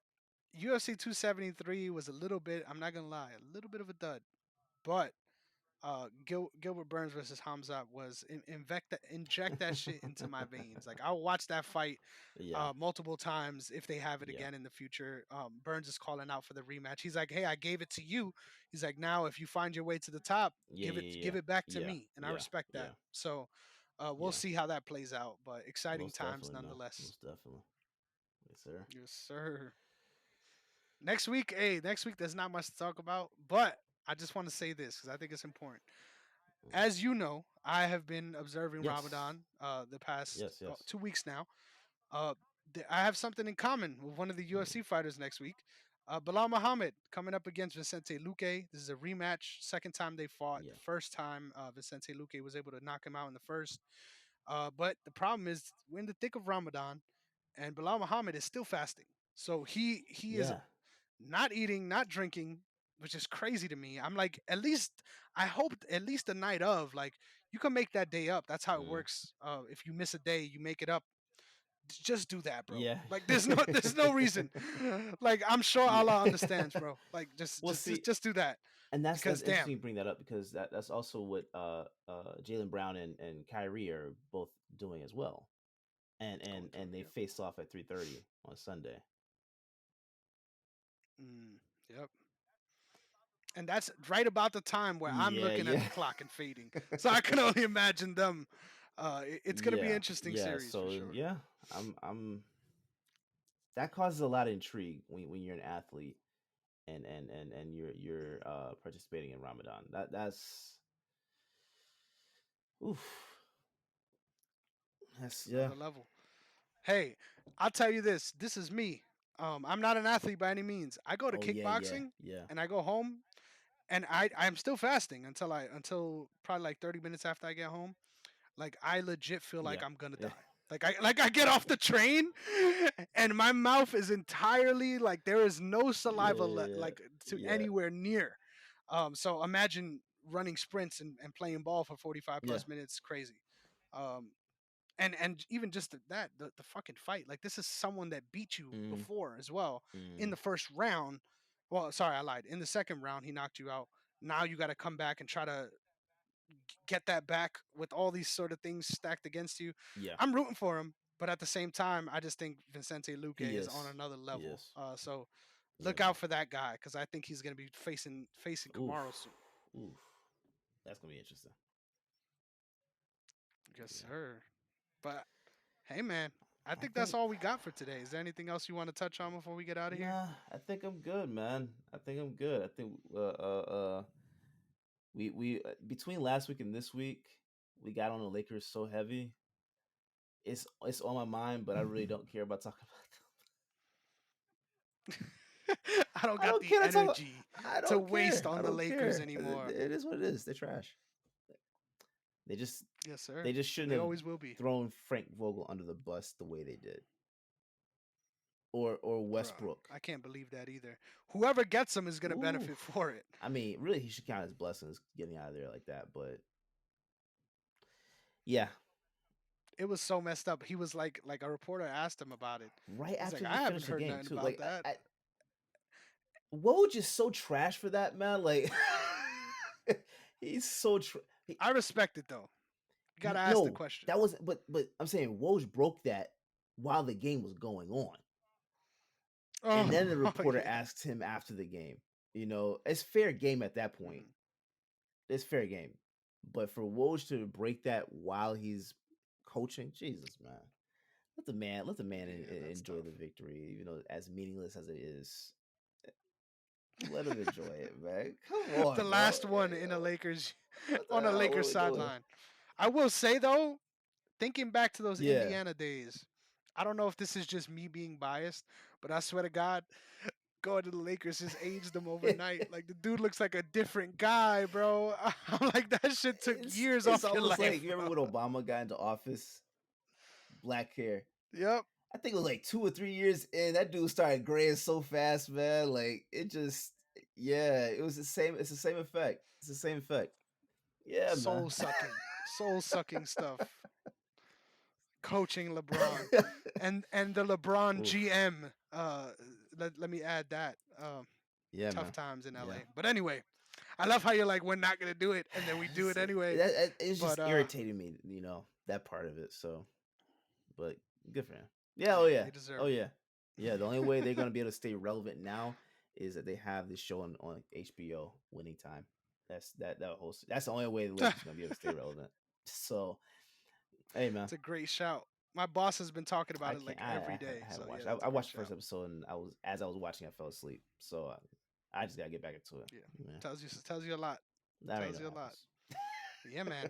UFC 273 was a little bit. I'm not gonna lie, a little bit of a dud. But Gilbert Burns versus Hamzat was inject that shit into my veins. Like, I'll watch that fight Yeah. multiple times if they have it Yeah. again in the future. Burns is calling out for the rematch. He's like, "Hey, I gave it to you." He's like, "Now, if you find your way to the top, Yeah. give it Yeah. give it back to Yeah. me," and I Yeah. respect that. Yeah. So we'll Yeah. see how that plays out. But exciting Most times definitely, man. nonetheless. Most definitely. Yes, sir. Yes, sir. Next week, hey, next week there's not much to talk about, but I just want to say this because I think it's important. Mm. As you know, I have been observing Yes. Ramadan the past Yes. Yes. 2 weeks now. Uh, I have something in common with one of the Mm. UFC fighters next week. Bilal Muhammad coming up against Vicente Luque. This is a rematch. Second time they fought. Yeah. The first time Vicente Luque was able to knock him out in the first. But the problem is we're in the thick of Ramadan, and Bilal Muhammad is still fasting. So he is Yeah. not eating, not drinking, which is crazy to me. I'm like, at least I hope at least the night of, like, you can make that day up. That's how it Mm. works. If you miss a day, you make it up. Just do that, bro. Yeah. Like, there's no reason. Like, I'm sure Yeah. Allah understands, bro. Like, just Well, just just see, just do that. and that's Because interesting damn. you bring that up because that's also what Jalen Brown and Kyrie are both doing as well, and Going and through and it. they Yep. face off at 3:30 on Sunday. Yep. And that's right about the time where I'm Yeah. looking at Yeah. the clock and fading. So I can only imagine them. It's gonna be an Yeah. interesting Yeah. series for So sure. yeah, I'm that causes a lot of intrigue when you're an athlete and you're participating in Ramadan. That's oof. That's It's yeah. another level. Hey, I'll tell you this. This is me. I'm not an athlete by any means. I go to Oh yeah, yeah, kickboxing yeah, and I go home and I'm still fasting until probably like 30 minutes after I get home. Like, I legit feel like yeah, I'm gonna yeah, die. Like I get off the train and my mouth is entirely like there is no saliva yeah, like to yeah, anywhere near. So imagine running sprints and playing ball for 45 yeah. plus minutes, crazy. Um, and even just the fucking fight, like, this is someone that beat you Mm, before as well in mm, the first round. Well, sorry, I lied. In the second round he knocked you out. Now you got to come back and try to get that back with all these sort of things stacked against you. yeah. I'm rooting for him, but at the same time I just think Vicente Luque He is on is. another He level. is. So Yeah, look man. out for that guy because I think he's going to be facing Oof, Kamaru soon. oof. That's gonna be interesting. Yes, Yeah. sir. But hey, man, I I think that's think. all we got for today. Is there anything else you want to touch on before we get out of here? Nah, I think I'm good, man. I think I'm good. I think we between last week and this week, we got on the Lakers so heavy. It's on my mind, but I really don't care about talking about them. I don't I got don't the care to talk. energy I to don't waste care. I on the don't Lakers care. anymore. It is what it is. They're trash. They just Yes, sir. they just shouldn't They have always will be. thrown Frank Vogel under the bus the way they did, or Bruh, Westbrook. I can't believe that either. Whoever gets him is going to Ooh, benefit for it. I mean, really, he should count his blessings getting out of there like that. But yeah, It was so messed up. He was like a reporter asked him about it. right He's like, after I they haven't finished the heard game nothing too. about Like, that. Woj is so trash for that, man. Like, He's so he, I respect it though. You gotta ask the no, question. that was but I'm saying Woj broke that while the game was going on. And then the Oh, reporter yeah. asked him after the game. You know, it's fair game at that point. Mhm. It's fair game. But for Woj to break that while he's coaching, Jesus, man. Let the man Yeah, that's enjoy tough. the victory, even though as meaningless as it is. Let him enjoy it, man. Come The on, bro. last one in a Lakers What the on a hell? What Lakers are we doing? sideline. I will say though, thinking back to those Yeah. Indiana days, I don't know if this is just me being biased, but I swear to God, going to the Lakers just aged them overnight. Like the dude looks like a different guy, bro. I'm like that shit took years It's off your almost like life, you remember bro. when Obama got into office, black hair. Yep. I think it was like 2 or 3 years in. That dude started graying so fast, man. Like it just, yeah, it was the same. It's the same effect. It's the same effect. Yeah, man. Soul sucking stuff. Coaching LeBron, and the LeBron Oof. GM. Let me add that. Yeah, Tough man. times in Yeah. LA. But anyway, I love how you're like we're not gonna do it, and then we do it anyway. It's But just irritating me, that part of it. So, but good for him. Yeah. Oh hey, yeah. they Oh deserve it. yeah. Yeah. The only way they're gonna be able to stay relevant now is that they have this show on HBO, Winning Time. That's the only way the Lakers are gonna be able to stay relevant. So, hey man, It's a great shout. My boss has been talking I about it can't. like every I day. haven't So yeah, watched. that's I a great watched the first shout. episode, and as I was watching, I fell asleep. So I just gotta get back into it. Yeah, Yeah, tells you a lot. I already know Tells you what a lot. happens. But yeah, man.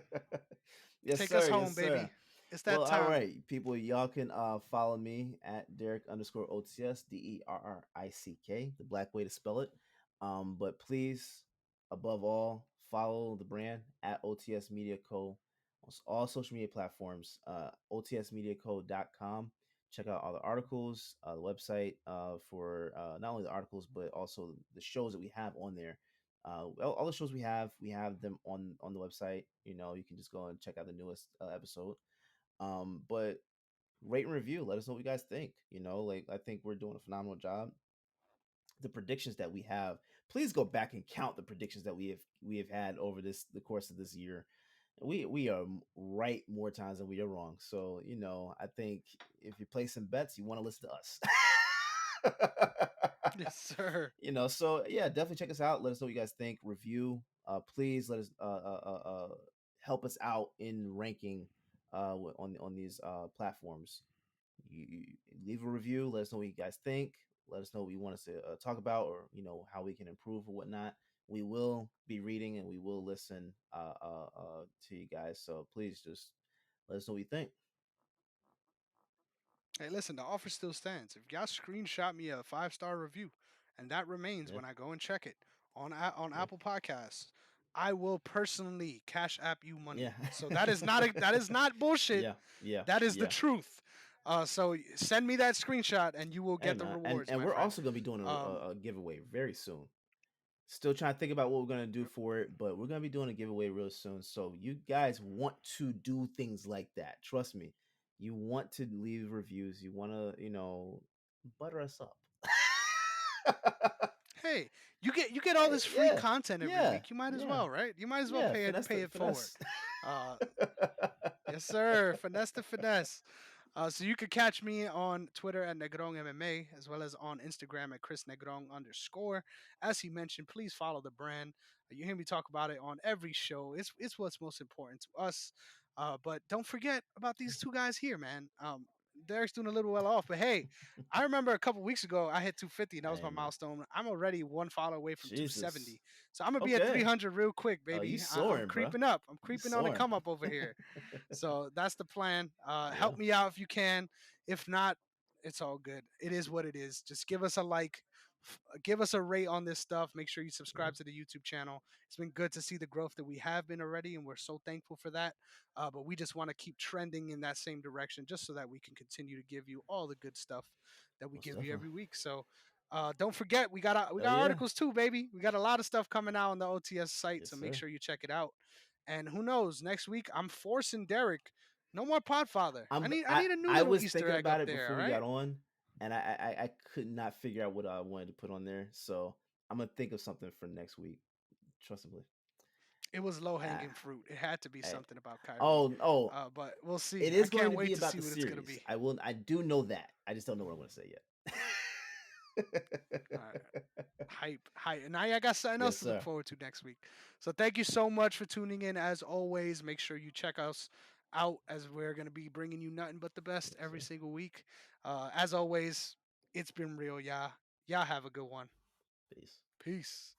Yes, Take us sir. Yes, home, sir. baby. It's Well, that all time. right, people. Y'all can follow me at Derrick underscore OTS DERRICK, the black way to spell it. But please, above all, follow the brand at OTS Media Co. on all social media platforms. OTSMediaCo.com. Check out all the articles, the website for not only the articles but also the shows that we have on there. All the shows we have them on the website. You can just go and check out the newest episode. But rate and review. Let us know what you guys think. Like I think we're doing a phenomenal job. The predictions that we have, please go back and count the predictions that we have had over the course of this year. We are right more times than we are wrong. So I think if you play some bets, you want to listen to us. Yes, sir. So yeah, definitely check us out. Let us know what you guys think. Review. Please let us help us out in ranking on these platforms. You leave a review. Let us know what you guys think. Let us know what you want us to talk about, or how we can improve or whatnot. We will be reading and we will listen to you guys. So please just let us know what you think. Hey, listen, the offer still stands. If y'all screenshot me a 5-star review, and that remains Yeah, when I go and check it on yeah, Apple Podcasts, I will personally cash app you yeah, money. So that is not bullshit. yeah, yeah, That is the yeah. truth. So send me that screenshot, and you will Hey get the man, and rewards, and my we're friend. also gonna be doing Um, a giveaway very soon. Still trying to think about what we're gonna do for it, but we're gonna be doing a giveaway real soon. So you guys want to do things like that? Trust me, you want to leave reviews. You want to, butter us up. hey, you get all Hey, this free yeah, content every yeah, week. You might as yeah, well, right? You might as well yeah. pay it forward. Finesse. Uh, yes, sir. Finesse to finesse. So you could catch me on Twitter at Negron MMA, as well as on Instagram at Chris Negron _. As he mentioned, please follow the brand. You hear me talk about it on every show. It's what's most important to us. But don't forget about these two guys here, man. Derek's doing a little well off, but hey, I remember a couple weeks ago I hit 250, and that was my Hey man, milestone. I'm already one follow away from Jesus. 270, so I'm gonna be at Okay. 300 real quick, Oh, you baby. I'm soaring, bro. creeping up. I'm You creeping on a soaring. come up over here. So that's the plan. Yeah. Help me out if you can. If not, it's all good. It is what it is. Just give us a like, give us a rate on this stuff. Make sure you Yeah. subscribe to the YouTube channel. It's been good to see the growth that we have been already, and we're so thankful for that. But we just want to keep trending in that same direction, just so that we can continue to give you all the good stuff that we Most give you definitely. every week. So. Don't forget, we Oh got yeah. articles too, baby. We got a lot of stuff coming out on the OTS site, Yes, so make sir. sure you check it out. And who knows, next week I'm forcing Derrick. No more Podfather. I need a new I little was Easter thinking egg about up it there. before All we right. got on, and I could not figure out what I wanted to put on there. So I'm gonna think of something for next week. Trust me. It was low Ah, hanging fruit. It had to be I, something about Kyrie. oh, But we'll it see. I is going can't to be wait to about see the what it's gonna series. be. I do know that. I just don't know what I'm going to say All right. yet. Hype, hype. Now I got something else Yes, to look sir. forward to next week. So thank you so much for tuning in. As always, make sure you check us out as we're gonna be bringing you nothing but the best Yes, every sir. single week. As always, it's been real, y'all. Y'all have a good one. Peace. Peace.